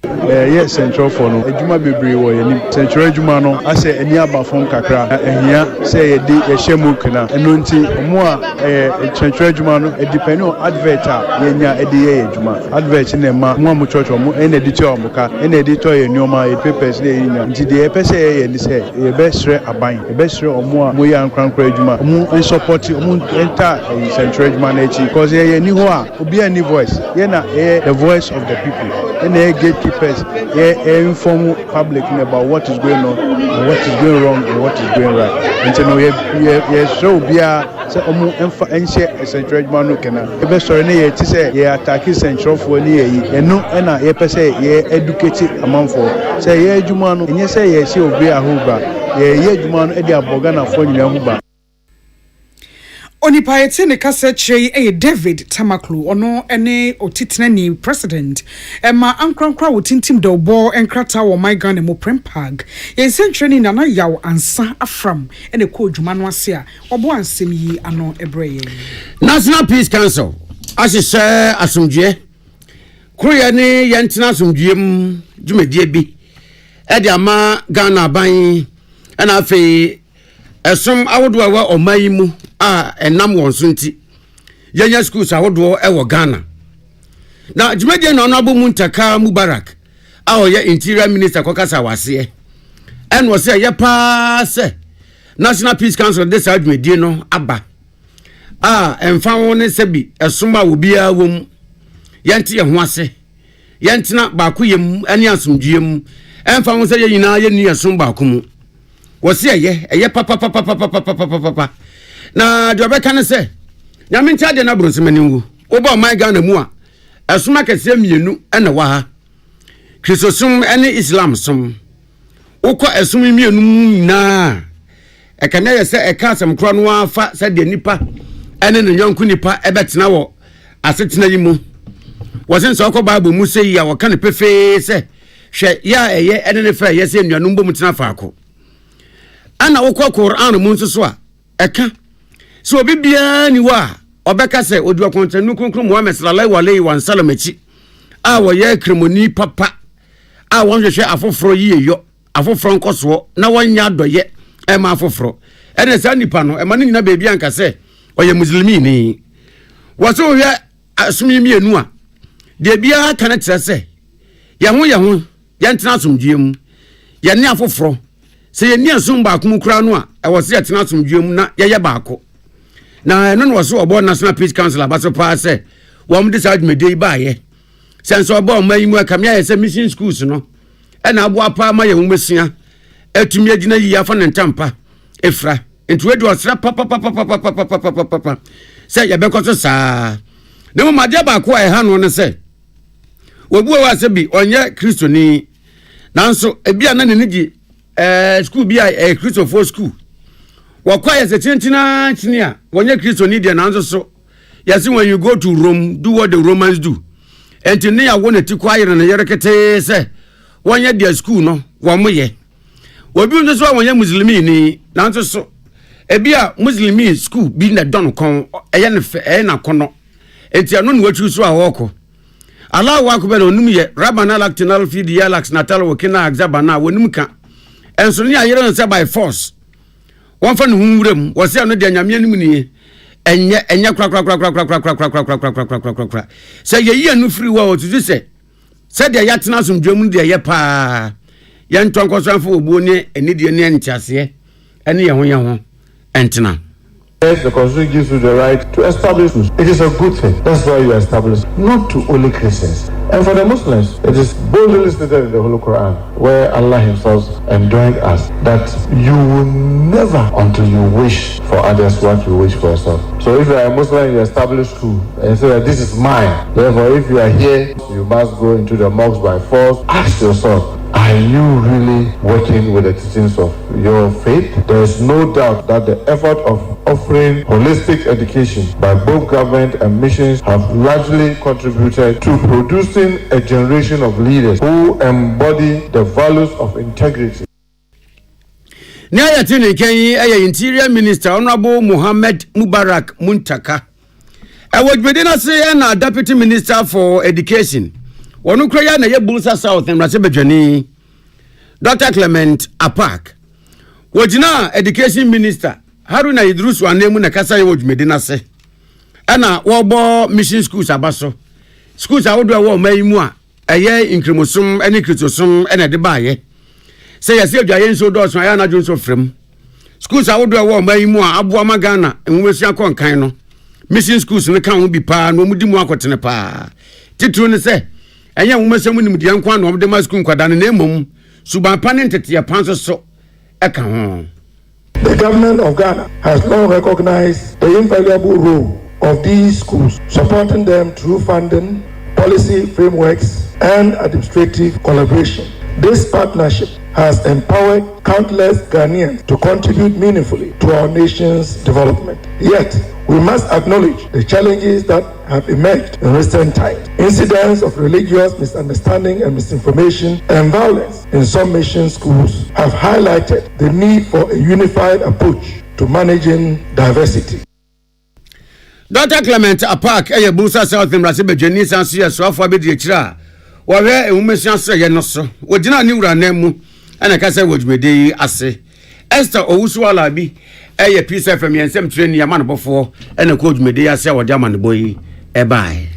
Yes, central for no. Ejuma bebre wo yani. Central ejuma no. Ase eni aba fom kakra. Ehia say ye di ehemu kana. Eno nti omo a central ejuma no e depend on advert a yenya e di ye ejuma. Advert na ma mo am church omo en editor omo ka. En editor ye nyoma e papers na yenya. Nti de e pese ye ni say ye be sre aban. E be sre omo a mo ya nkrankra ejuma. Omo en support omo enter central ejuma na echi because ye ni ho a obi ani voice. Ye na the voice of the people. En e gatekeepers inform public about what is going on and what is going wrong and what is going right. And so ye show bia say omo emfa enhye central manu kana e be sori na ye ti say ye attack central for ni yi eno na ye pese ye educate amanfo say ye adwuma no enye say ye hye obi ahoba ye adwuma no e di aboga na fo nyina huba. Onipa yete ne kasa chei David Tamaklu ono ene otitenani president Emma ankrankra wotintim de obo enkrata wo my Ghana mo Primpag ye sentreni na na yaw ansa afram ene ko dwuma no ase a obo ansem yi ano ebreye. National Peace Council asese asomdwe kroya ne yentena asomdwem dwumadie bi e de ama Ghana ban ena afei esom awodo awa omayi mu enam wonso nti yenya schools awodo ewo Ghana na dwumadie na onabo Muntaka Mubarak oye interior minister kokasa wase en wo se ye pa se National Peace Council de sa dwumadie no aba emfa won se bi esoma obia wom yente ye ho ase yentena baako yem ani asomdwem emfa won se ye nyina ye ni esom baako mu wose eye papa na do be kan se nyame ntia de na bronsemani wu oba my Ghana mu a esoma kese mienu ena wa ha Christosum ene Islam som ukwa esum mienu na ekane ye se ekasem kro no afa se de nipa ene ne yonku nipa ebetena wo asetena yi mu wose nso okọ Bible mu se ya wo kan pefe se hwe ya eye ene ne fa ye se nuanum bom tena faako ana ukwa Quran mu nso so a eka so obi bia ni wa obeka se odi akontanu konkro Muhammad sallallahu alaihi wasallam echi wo ye kremoni papa won hwehwe afoforo yiyo afoforo nkoso na wonya doye ma afoforo ene sa nipa no ma nyina beebi anka se oye muslimi ni waso hwe asumi mienu a de bia kana tira se ye ho ye ntena asomdwem ye ne afoforo se ye ni asum ba akum kura no a wo se ye tena asomdwem na ye baako na eno no waso obo National Peace Council abaso pa se wo mde sa Midday ba ye sense obo mayimu akamya ye se mission schools no ena abo apa ma ye humesia atumi agina yi afa ne ntampa efra entu edu osra papa se ye bekoso saa ne mo made ba ko e ha no ne se wobu wa se bi onye kristoni nanso ebia na ne nigi school bia Christopher school wakwaya se tintina tinia wonye kristoni dia nanso so yesi when you go to Rome do what the Romans do enti ya wona ti kwayere na yerekete se wonye dia school no wo moye obi nso so wonye muslimi ni nanso so ebia muslimi school bi na don kon eye ne fe na kono enti anu ne watu so ahoko Allah wa ko be no num ye rabana lactinal feed ya lax natal wokina exabana wonum ka and so near you say by force. One for whom was there no de nyame ni enya kra say ye no free world to say said the yatena some dwom de ye pa ye ntonko so afo obuo ne enidie ne ntiase ene ye ho entena. Yes, the Constitution gives you the right to establish. It is a good thing. That's why you establish, not to only Christians. And for the Muslims, it is boldly stated in the Holy Quran, where Allah Himself enjoined us that you will never, until you wish for others what you wish for yourself. So if you are a Muslim, you establish school and say that this is mine. Therefore, if you are here, you must go into the mosque by force. Ask yourself, are you really working with the teachings of your faith? There is no doubt that the effort of offering holistic education by both government and missions have largely contributed to producing a generation of leaders who embody the values of integrity. Nyayatini Kenyi, Interior Minister Honorable Mohammed Mubarak Muntaka. I was Medina say na Deputy Minister for Education. Wonu kraya na ye Bulsa South and Rasebejani. Dr. Clement Apak. Wojina Education Minister Haruna Idris wanemu na kasa ye Medina se. Ana wobo mission schools abaso. Schools awodo wo mayimu a eye inkremosum ene kritosum ene de baaye. Say yes ye dwaye nso do so aya na jonso frem. Schools awodo wo mayimu a aboa magana enwesu akonkan no. Mission schools ne kan ho bi pa no mudi mu akotene pa. Titru ne se enye nwumesemu nim de yankwa no de ma school kwada ne emom suban tete ya panso so eka ho. The government of Ghana has long recognized the invaluable role of these schools, supporting them through funding, policy frameworks, and administrative collaboration. This partnership has empowered countless Ghanaians to contribute meaningfully to our nation's development. Yet, we must acknowledge the challenges that have emerged in recent times. Incidents of religious misunderstanding and misinformation and violence in some mission schools have highlighted the need for a unified approach to managing diversity. Dr. Clement Apak, Bulsa South and Rasebejani Sansia Swafa Bediachra, or where a woman say Yanoso, what did not new Ranemu, and a casa which Midday ase. Esther Owusualabi, a piece of me and some training a man before, and a coach Midday say what Yaman boy, a bye.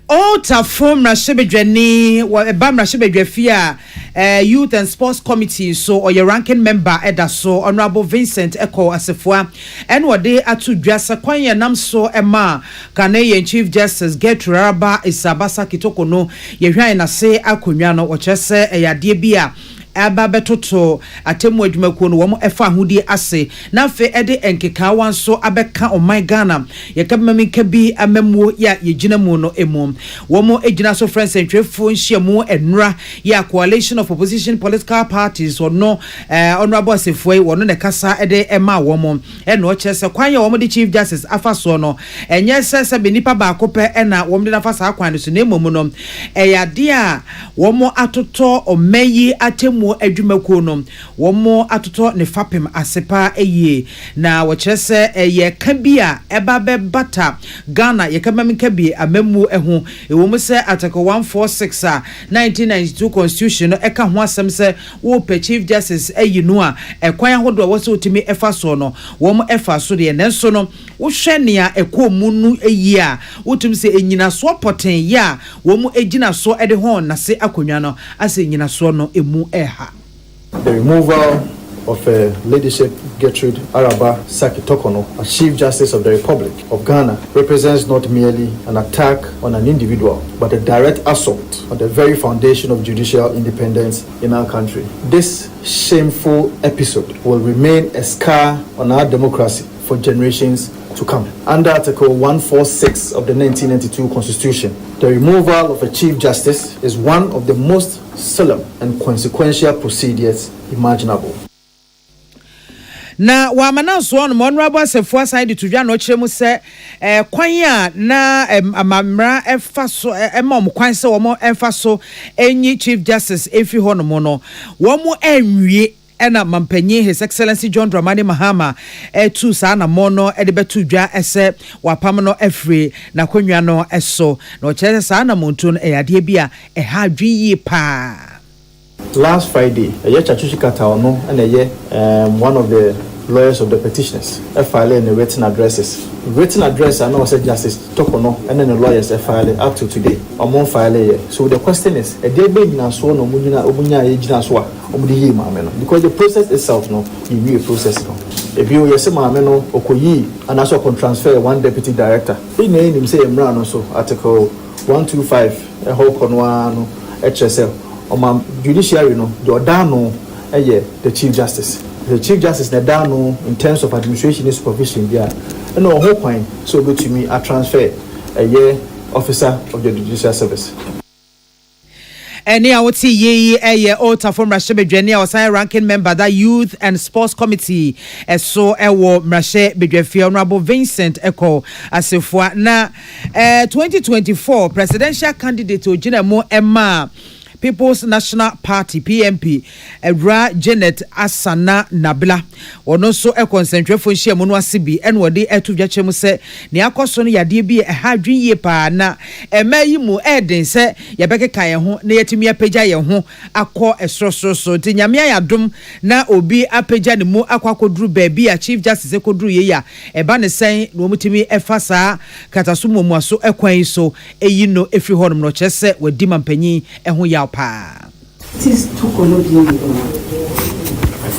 Ota from Rasebejani, what a bam Rasebejafia, Youth and Sports Committee, so or your ranking member, Eda so Honorable Vincent Echo Asefua, and what they are to dress a Kwanya Namso Emma, Ghanaian Chief Justice Gertrude Araba Isabasa Kitokono, Yehana say Akunyano, or just say a Yadibia. Aba betoto atemu adwumakuo no wo efa ahudi ase na fe ede enkeka wanso abeka o my Ghana yakabamami kabi amamuo ya yegina mu no emu wo ejina so friends entwefo nhyiamu enra ya coalition of opposition political parties or no honorable Asefo wo no ne kasa ede ema wo eno chese kwanya wo de chief justice afaso no enye sese benipa ba akopɛ ena wo de nafa sa kwan so na emu no eyade a wo atoto o mayi atemu adwumakuo no wo atoto ne fapem asepa eye na wo kyerese ye ka bi a eba be bata Ghana ye kamamika bi amamu eho wo mu se article 146 a 1992 constitution no eka ho asem se wo pe chief justice ayi no a ekwan ahodo wo se otimi efa so no wo mu efa so de nenso no wo hwe ne a ekomu nu eyi a wotum se enyina so poten ya wo mu ejina so ede ho na se akonwa no ase enyina so no emu eha. The removal of leadership Gertrude Araba Sakitokono as Chief Justice of the Republic of Ghana represents not merely an attack on an individual, but a direct assault on the very foundation of judicial independence in our country. This shameful episode will remain a scar on our democracy for generations to come. Under Article 146 of the 1992 Constitution, the removal of a Chief Justice is one of the most solemn and consequential procedures imaginable. Na wa mananso on honorable Asefo side to dwa no kire mu se kwan a na amamra efa so emom kwan se wo mo efa so enyi Chief Justice efi ho no mo no wo mo anwie ena mampanyi His Excellency John Dramani Mahama tu sa na mono de betu dwa ese wapam no afri na konwa no eso na o kire sa na montu no eyade bia ha dwi yi pa. last Friday, Chachuchi Kataono and one of the lawyers of the petitioners filed in the written addresses. Written address, I know said Justice Tokono, and then the lawyers filed up to today. Among file. So the question is, a day being a sworn or Munya Ejinaswa, because the process itself, no, you view a process. No. If you yes, Mameno, Okoyi, and also can transfer one deputy director. He named him say Mran also, Article 125, a whole Conwano, HSL, or my judiciary, no, the Odano, the Chief Justice. The Chief Justice Nadano in terms of administration is supervision, yeah. And no whole point, so good to me, I transfer a year officer of the Judicial Service. Any I would see ye a year alter from Rashe Bedrenia or sign ranking member that Youth and Sports Committee as so war Rashe Bedrefi Honorable Vincent Echo as if na 2024 presidential candidate to Jinamo Emma People's National Party PNP Edra Janet Asana Nabila ono so e concentrate for share mono asibi en wode etu dwachem se ne akoso no yade bi e ha dwen ye pa na emayi mu eden se ye bekeka ye ho na yetimi apagya ye ho akọ esrosroso ti nyame ayadom na obi apagya ne mu akwakoduru ba bi a Chief Justice ekoduru ye ya e ba ne sen no mutimi efa saa kataso momu aso ekwan so eyi no efri honom no chese wadi mampanyi eho ya pa. This too colonial.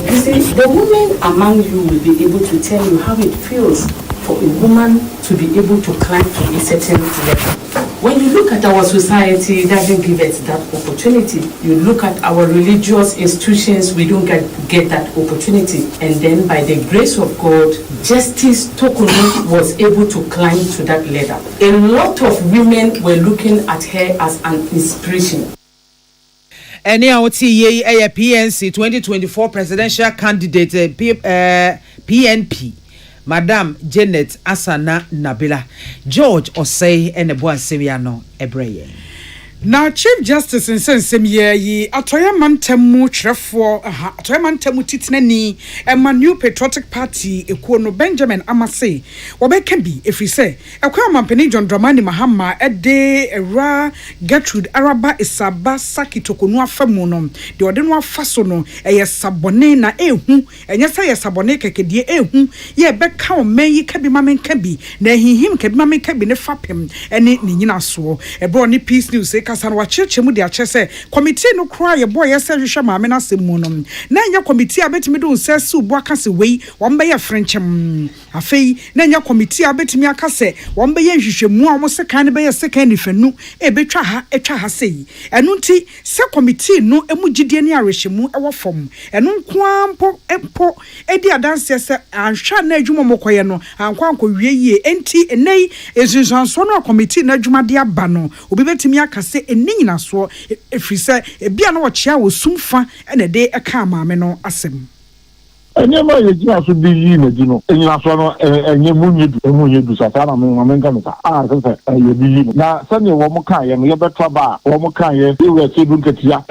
You see, the women among you will be able to tell you how it feels for a woman to be able to climb to a certain level. When you look at our society, it doesn't give us that opportunity. You look at our religious institutions, we don't get that opportunity. And then by the grace of God, Justice Tokono was able to climb to that level. A lot of women were looking at her as an inspiration. Any ye a PNC 2024 presidential candidate PNP Madam Janet Asana Nabila George Osei and Eboa Semiano Ebreye. Now, Chief Justice in Sensem ye atoya mantemu trefo atoya mantemu titnani and new patriotic party ekono Benjamin Amase wobeka bi efrise ekwa mampeni John Dramani Mahama ede era Gertrude Araba Isaba Saki tokonu afamu no de ode no afaso no eye sabone na ehu enye sa ye sabone kekedie ehu ye beka o meyi kabi mamen kabi na hihim kabi mamen kabi ne fapem ene ni nyina so ebro ni peace news kasan wa chechemu de achese committee no kra ye boy ye se hwehwe maame na semu no na nya committee abetimi do se su bo akase wei won be ye frenchem afei na nya committee abetimi akase won be ye hwehwemu a mo se kan be ye se kan nifanu e betwa ha etwa ha sei enu nti se committee no emugidie ne arehwemu e wo fom enu nkoampo empo edi adanse se anhwa na adwuma mokoye no ankwanko wie yie enti enei ezinsanso no committee na adwuma de aba no obi betimi akase nyina so efrise ebia na wo chia wo sumfa ene de eka maame no asem Anyama yejina so bi yi na dino enyina so no enye munyedu Savannah maame nka no sɛ ye bi yi na sɛ ne wo mo kan ye no ye betwa ba wo mo kan ye we se dun ketia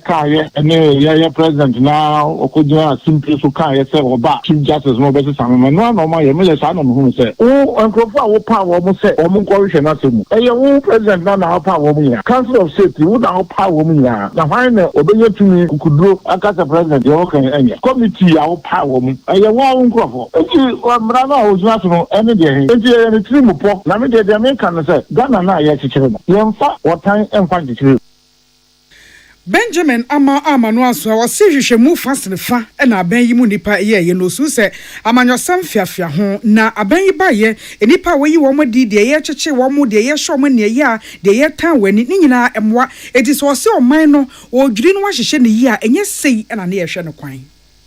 ka ye ene ye president na okodina simple so kan ye sɛ wo ba Chief Justice no be se samme no ma ye me le sa no hu sɛ o enkrofo a wo pa wo mo sɛ wo mo nkɔhwɛ na sɛ mu eye wo president na pa wo mo ya Council of State wo na pa wo mo ya na hwan na obeye tumi kukuduro aka president ye wo kan enya committee a power mu aye wa unkrofo enti mra na o jina so no ene de he enti ye ne trimu po na me de me kan say Ghana na ye chichire no ye mfa wotan emfa chichire Benjamin ama no aso a wose hwehwemu fasene fa na aban yi mu nipa ye no su se amanyosam fiafia ho na aban yi ba ye nipa we yi wo mo di de ye cheche wo mo de ye hwo mo ne ye a de ye tan wani ni nyina emwa eti so se oman no o dwiri no wa hyehye ne yi a enye sei na ne ye hwe no kwan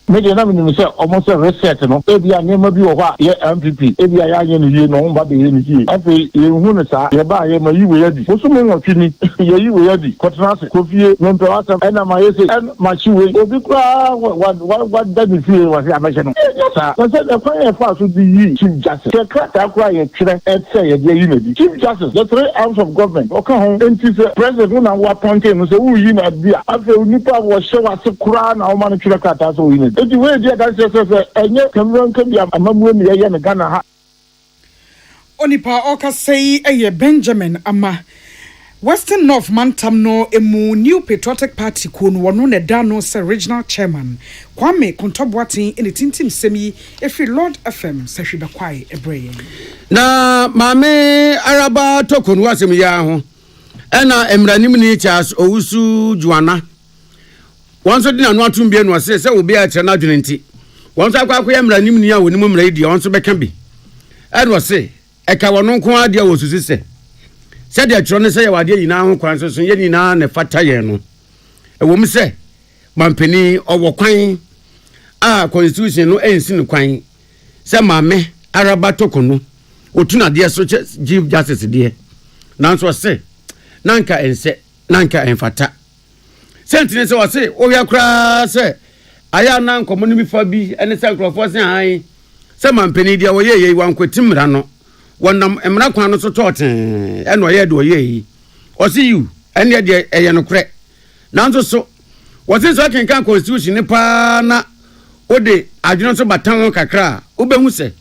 media na me say almost a reset no ebia nema bi wo ha ye MPP ebia ya ye no ye no mba be ye no ye afi ye hu no sa ye ba ye ma yi we yadi so me no twini ye yi we yadi kotrase kofie no mpe wasam ena ma ye say en ma chi we obi kra what that be feel was ya mention sa so say the fire fa so be yi Chief Justice the kra kra ye kire et say ye yi na bi Chief Justice the three arms of government o ka ho enti say president na wa appoint no say wo yi na bia afi onipa wo hye wa se kra na o ma no kire kra ta so yi na enti we dia that say enye Cameroon can be amamu ni ye na Ghana ha onipa oka sei eye Benjamin ama Western North Mantam no emu New Patriotic Party kun wono ne da no se regional chairman Kwame Kontobwati in the tintim semi every Lord FM se hwe bekwai ebreye na mame araba tokon wasem ya ho ena emranim ni Charles Owusu Juana wonso di na no atum bie no se obi a kyerɛ na adwene nti wonso akwa emranim ni a wonimu mra di wonso bɛka bi eno se eka wono nko ade a wosusu se said the tron say wade nyina ho kwan so ye nyina ne fata ye no ewom se mampeni owo kwan a constitution no ensi no kwan se mame araba tokono otuna de so chief justice de nanso se nanka ense nanka enfata sentine se wase ohia kra se aya na nkomo no bi fa bi ene se nkrofo se han se mampeni de wo ye wankotimra no wonam emra kwan no so toten eno ye de oye o see you ene de eye no kre nanzo so wotin so kenkan constitution ni pa na ode adweno so batan kakra obehu se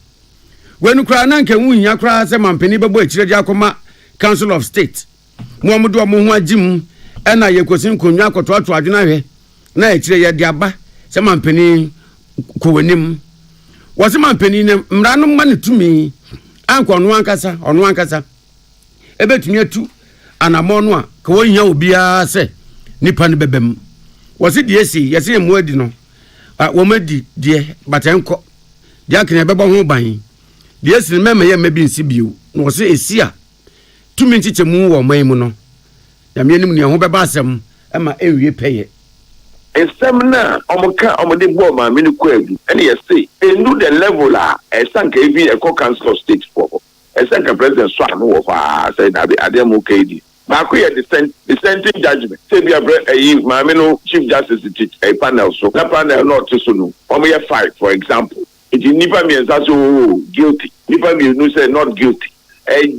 wenu kra na nka wunya kra se mampeni bebo akire de akoma council of state muamudu omo ho agim ena yekosin konwa akotoato adwena hwe na akire ye de aba se mampeni kowenim wose mampeni ne mra no ma ne tumi anko no ankasa ebetumi atu anamo no a ka wonya obia se nipa ne bebem wose die esi yese mu adi no wo madi die batenko die akene bebo ho ban die esi mema ye mabi nsi biu no wose esi a tumi nchiche mu wo man mu no ya me anim ne ho beba asem ama enwie peye Examina omoka omode bo ma me ko adu ene yesi enu the level a esanka ebi e council of state for esanka president so anu wo fa say na be adem okedi ba ko ye dissenting judgment say be ayi ma me no chief justice a panel so that panel not so no omo ye fight for example it nipa me ensa so guilty nipa me no say not guilty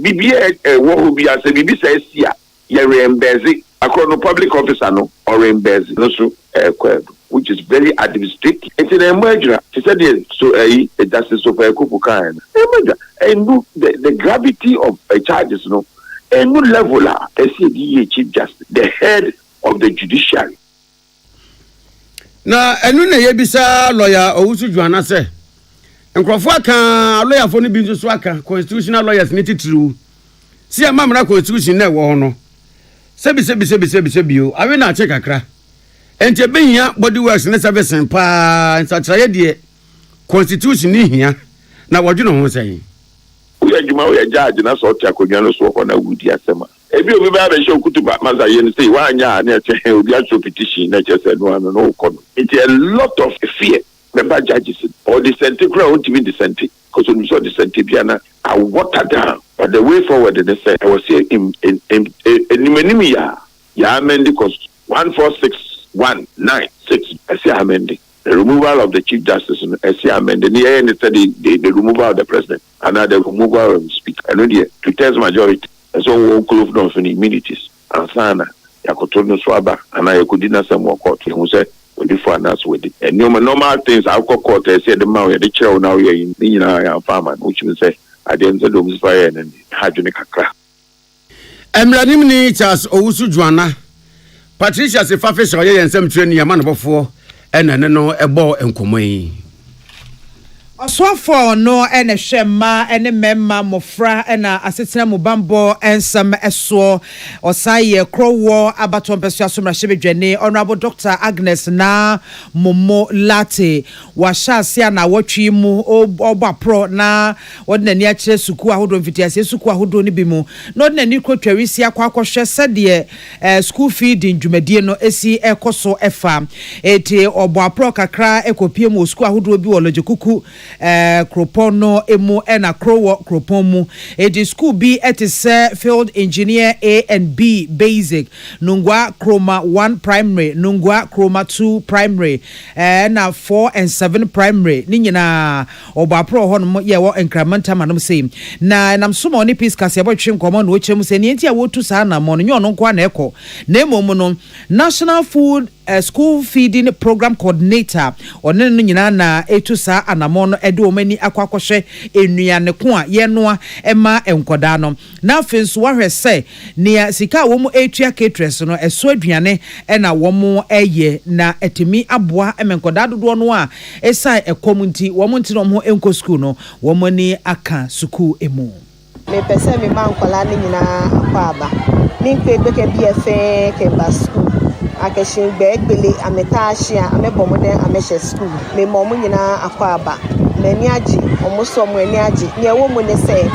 bibi wo ho bi ase bibi say sia ye reimburse across no public officer no or reimburse no so which is very administrative. It's an emerger. She said so a justice of a couple kind. And the gravity of charges, no, a new level a chief justice, the head of the judiciary. Na enu na yebisa lawyer Owusu Juana say nkrofo aka lawyer for no bi nso aka constitutional lawyers ni titru si amamra constitution na wo no sebi o awe na che kakra ente behia body works ne service pa nsatraye de constitution ni hia na wodweno ho sai uya juma uya judge na so tia konwa no so na wudi asema ebi obi ba be show kutuba maza ye say wa anya na che obi a show petition na che say no no kono it's a lot of fear member judges or the sentence won't even dissent because when you saw dissent biana I water down but the way forward they say I was here in ya amend because 14619 I say amending the removal of the chief justice I say amending the removal of the president and the removal of the speaker and the two-thirds majority so we close down for the immunities and sana yakotono swaba and I could dinner some more court who said before us with it and normal things I court I said the man the chair now you're in farmer which will say I didn't say those fire and hydronic crack emranim ni Charles Owusu Juana Patricia se fafe so ye ensem treni ya manobofo enane no ebo enkomai Oswafo no ene hwemma ene memma mofra ena asetena mubambo ensam eso osaye krowo abaton pesu asomra shebedwane honorable Dr. Agnes na Momo Latte washase na wotwi mu oba pro na wodnani akire suku ahodo mfitiase suku ahodo ni bimu no odnani krotwawisi akwakohwe sede school feeding dwumadie no esi ekoso efa eti obo pro kakra ekopie mu suku ahodo bi wologikuku kropono emu ena krowo kropomu edi school B etise field engineer A and B basic nungwa chroma 1 primary nungwa chroma 2 primary na 4 and 7 primary ni nyina obapro ho no ye wo incremental manom sei na nam so mo ni peace kase abotwe nkomo no chem se ni enti a wotu sa na mo no nyo no kwa na eko na emomu no National Food school feeding program coordinator one no nyina na etu sa anamon no ede omani akwakwohwe enuane ko a ye noa ema enkoda no na afenso wahwe se ne sika wo mu etua caterers no eso aduane na wo mu eye na etimi aboa emenkoda dodo no a esa ekomunti wo mu nti no ho enko school no wo mani aka school emu me pese me man kola ni nyina akwa min pe ke BFA ke ba school akeshin gbe egbele ameta ahia amebomo den amehye school me momu nyina akwa aba me ni agi omuso mu ani agi ne wo mu ne se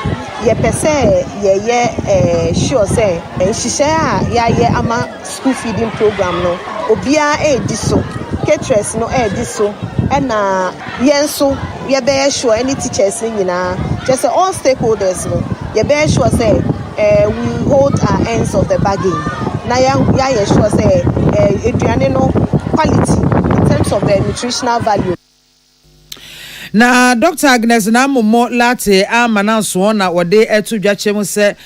ye pese ye sure say nhihye a ye ama school feeding program no obia di so caterers no di so na yenso ye be sure any teachers nyina just all stakeholders no ye be sure say we hold our ends of the bargain. Na ya sure say eduane no quality in terms of the nutritional value. Na Dr. Agnes na momo late amana so na wode etu dwachem se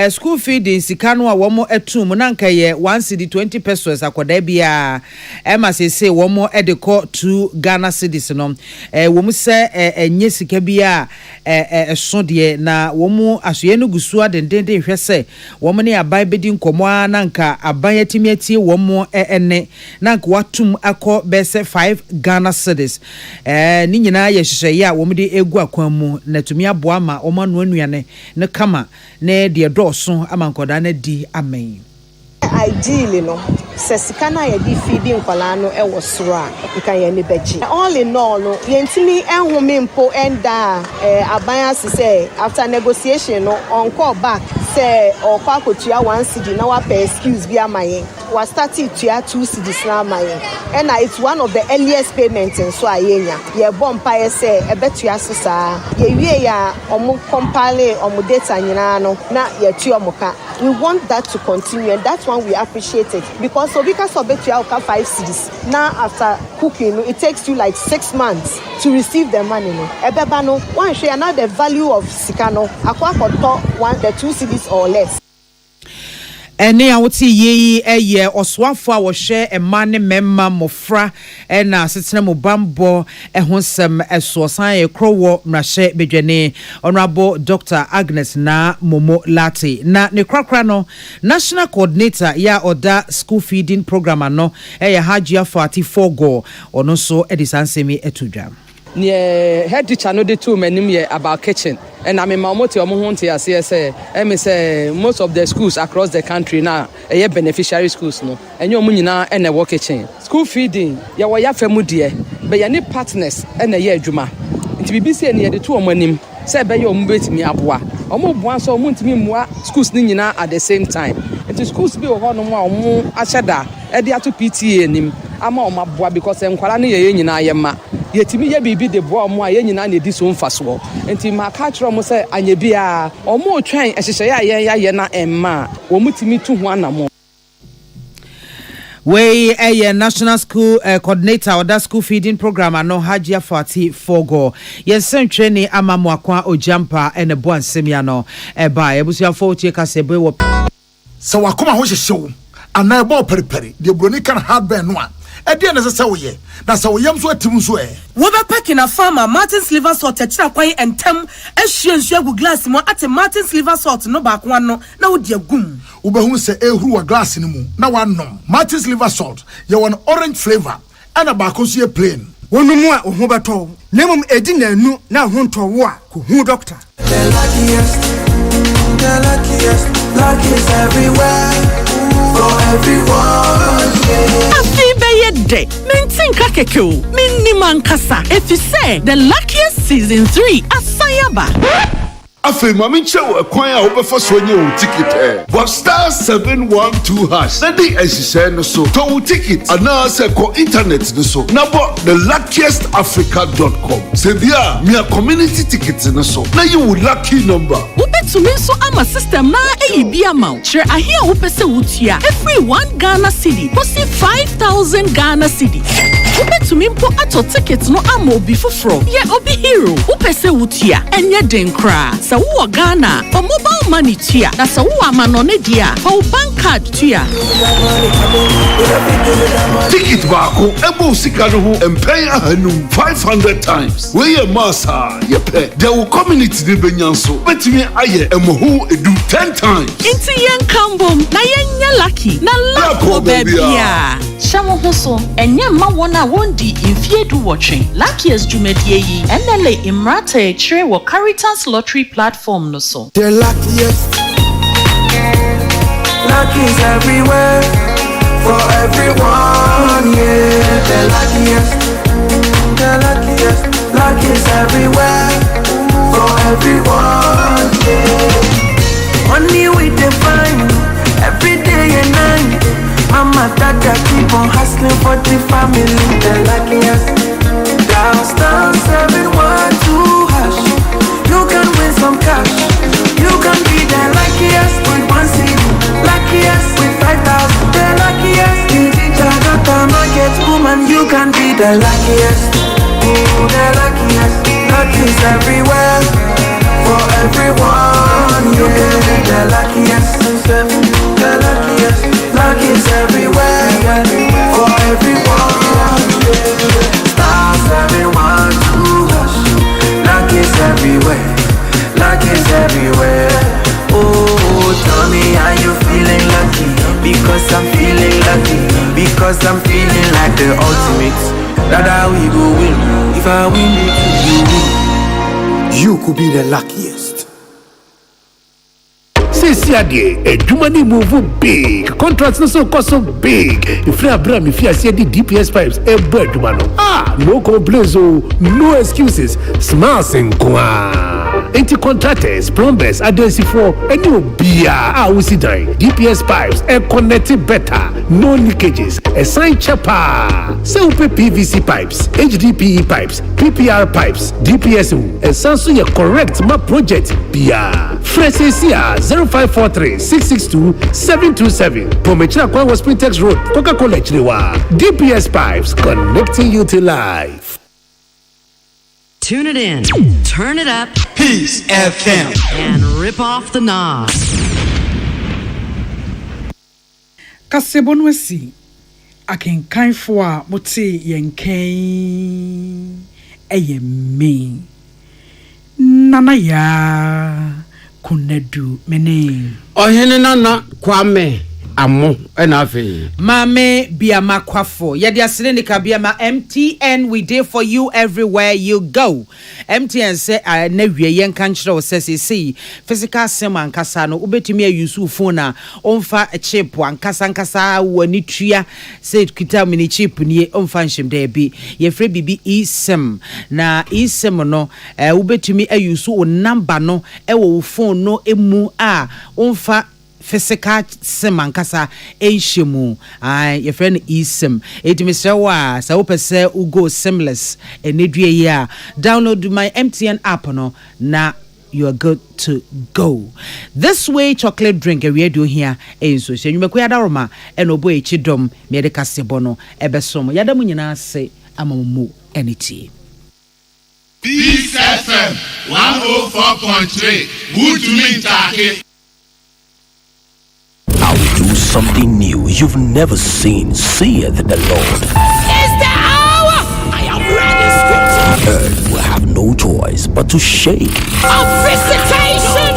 school feeding sika no a womo etum na nka ye 120 pesos akoda bia ema sese womo edeko 2 Ghana cedis no womu se enye sika bia so de na womu asoye no gusu adendende hwe se womo ne abai bedi nkomo na nka abai atimiati womo ene na nka watum akọ bese 5 Ghana cedis ni nyina ye ya womde egu akwamu na tumi aboa ma omanu anuane ne kama ne de doso amankoda na di amen ideally no sesika na ye di feeding kwala no e wo soro a nka ye ne beji all in all no yentimi enhome mpo enda aban asese after negotiation no on call back say okwa kotua 1 cedi na wa pay excuse bi amaye was started to 2 cedis na amaye and it's one of the earliest payments in so ayenya ye bompa ye say e betua sesa ye wie ya omo compile omo data nyina no na ye tu omoka. We want that to continue, and that's one we appreciate it because so because of betua 5 cedis now after cooking it takes you like 6 months to receive the money no ebeba no one share now the value of sikano akwa koto 2 cedis or less. Ene awoti ye oswafo a wo hwe ema ne memma mofra na setena mo bambo ehonsem esosan ye krowo mrahye bedwane honorable Dr. Agnes na momo late na ne krakra no national coordinator ya oda school feeding program ano Hajia 44 go ono so edisansemi etudwa ne head teacher no de to manim ye about kitchen and I mean mamoti omo honte ase say most of the schools across the country now beneficiary schools no enye omo nyina na work kitchen school feeding ya wo ya famu de be ya ne partners na ye adwuma nti bibisi ne ye de to omo anim say be ye omo betimi aboa omo boa so omo ntimi mua schools ni nyina at the same time nti schools bi ho no mo a omo ahyeda e de ato PTA nim ama omo aboa because enkwara ne ye nyina ye ma yetimi ye bibi de boa mo a ye nyina na edi so mfaso enti ma ka kiro mo se anye bia omo twan ehyehyeye ya na emma wo mutimi tu ho anamo we a national school coordinator of that school feeding program ano Hajia 44 go yes training amamu akwa ojampa ene bo ansemi no ba ebusia fo tie kasebe wo so wakoma ho hyehyew ana ebo periperi de broni kan hardware no a ede na sese wo ye na se wo yam so atim so wo be packing a farmer Martin's liver salt achira kwan entem ehwie nsu agu glass mo ate Martin's liver salt no ba kwa no na wo de agum wo be hu se ehuru wa glass ni mu na wa nom Martin's liver salt ye won orange flavor ana ba ko so ye plain wonu mu a ho beto nemum edi na anu na ho nto wo a ko hu doctor the luckiest luck is everywhere for everyone. Day. Maintain kakeko. Miniman kasa. If you say the luckiest season 3 asayaba. Afe mami chewo ekwan a obefa so nye o ticket but star 712 hash na di esise no so to ticket ana se ko internet no so na bo the luckiestafrica.com se bia me community tickets no so na you lucky number ubetumi so ama system na eyibi amount share ahia wo pese wutia every 1 Ghana cedi posi 5000 Ghana cedi Ubetumi mpo ato ticket no ama obi foforo. Ye obi hero. Upese wutia enye den kra. Sa wo Ghana, for mobile money tia. Na sa wo amanone dia, for bank card tia. Ticket bako ebo sika no ho empay ahanum 500 times. We ye massa ye pe. There will community de benyanso. Betimi aye emoho edu 10 times. Inti yen kambom na yen lucky na luck baby ya. Shawo hoso enye ma wona wondi infiedu watching. Luckiest jumedie yi enele imrata chire wo Caritas lottery platform no so. The luckiest. Luck is everywhere for everyone, yeah. The luckiest. The luckiest. Luck is everywhere for everyone, yeah. Money we define every day and night. Mama, dada keep on hustling for the family. The luckiest. Downtown 712 hash. You can win some cash. You can be the luckiest with 1 city. Luckiest with 5,000. The luckiest. You teach a daughter market woman. You can be the luckiest. Oh, the luckiest. Luck is everywhere for everyone. You can be the luckiest. The luckiest. Luck is everywhere for everyone. Stars everyone to hush. Luck is everywhere. Luck is everywhere. Oh, tell me, are you feeling lucky? Because I'm feeling lucky. Because I'm feeling like the ultimate. That we go win. If I win, you win. You could be the luckiest. Siade, a Jumani move big. Contracts no so cost so big. If you are Bram, if you are seeing the DPS pipes, a bird, no complaints, no excuses. Smiles and kwa. Anti-contractors, plumbers, agency for a new beer. We see DPS pipes, a connected better, no leakages, a sign chapa. Self PVC pipes, HDPE pipes, PPR pipes, DPSO, and Sansu your correct map project beer. Fresh ACR 0543 662 727. Pomechina Kwan was Sprintex Road, Coca-Cola Chilewa. DPS pipes connecting you to life. Tune it in, turn it up, Peace FM, and rip off the knob. Kasebonwesi akenkanfo a mote yenkan eyeme nana ya kunadu mene ohene nana kwame amo enafe mame biama kwafo yede asene ne ka biama MTN we dey for you everywhere you go. MTN say na wie yen kan kire wo say physical sim ankasa no ubetumi ayusu phone a onfa chip ankasa wani tua say kita mini chip ni onfa nhim da bi ye frɛ bibi eSIM na eSIM no ubetumi ayusu o number no wo phone no emu a onfa physical sim ankasa enhemu your friend eSIM etimisewa sa wopese ugo simless enedue ya download my MTN app no na you are good to go. This way chocolate drink we do here enso hwenwumeko yada roma eno bo echidom me de kasebo no ebesom yada mu nyina se amamu enity. Peace FM 104.3 good to me take. I will do something new you've never seen, saith the Lord. It's the hour! I am ready, scripture. Earth will have no choice but to shake. Of visitation!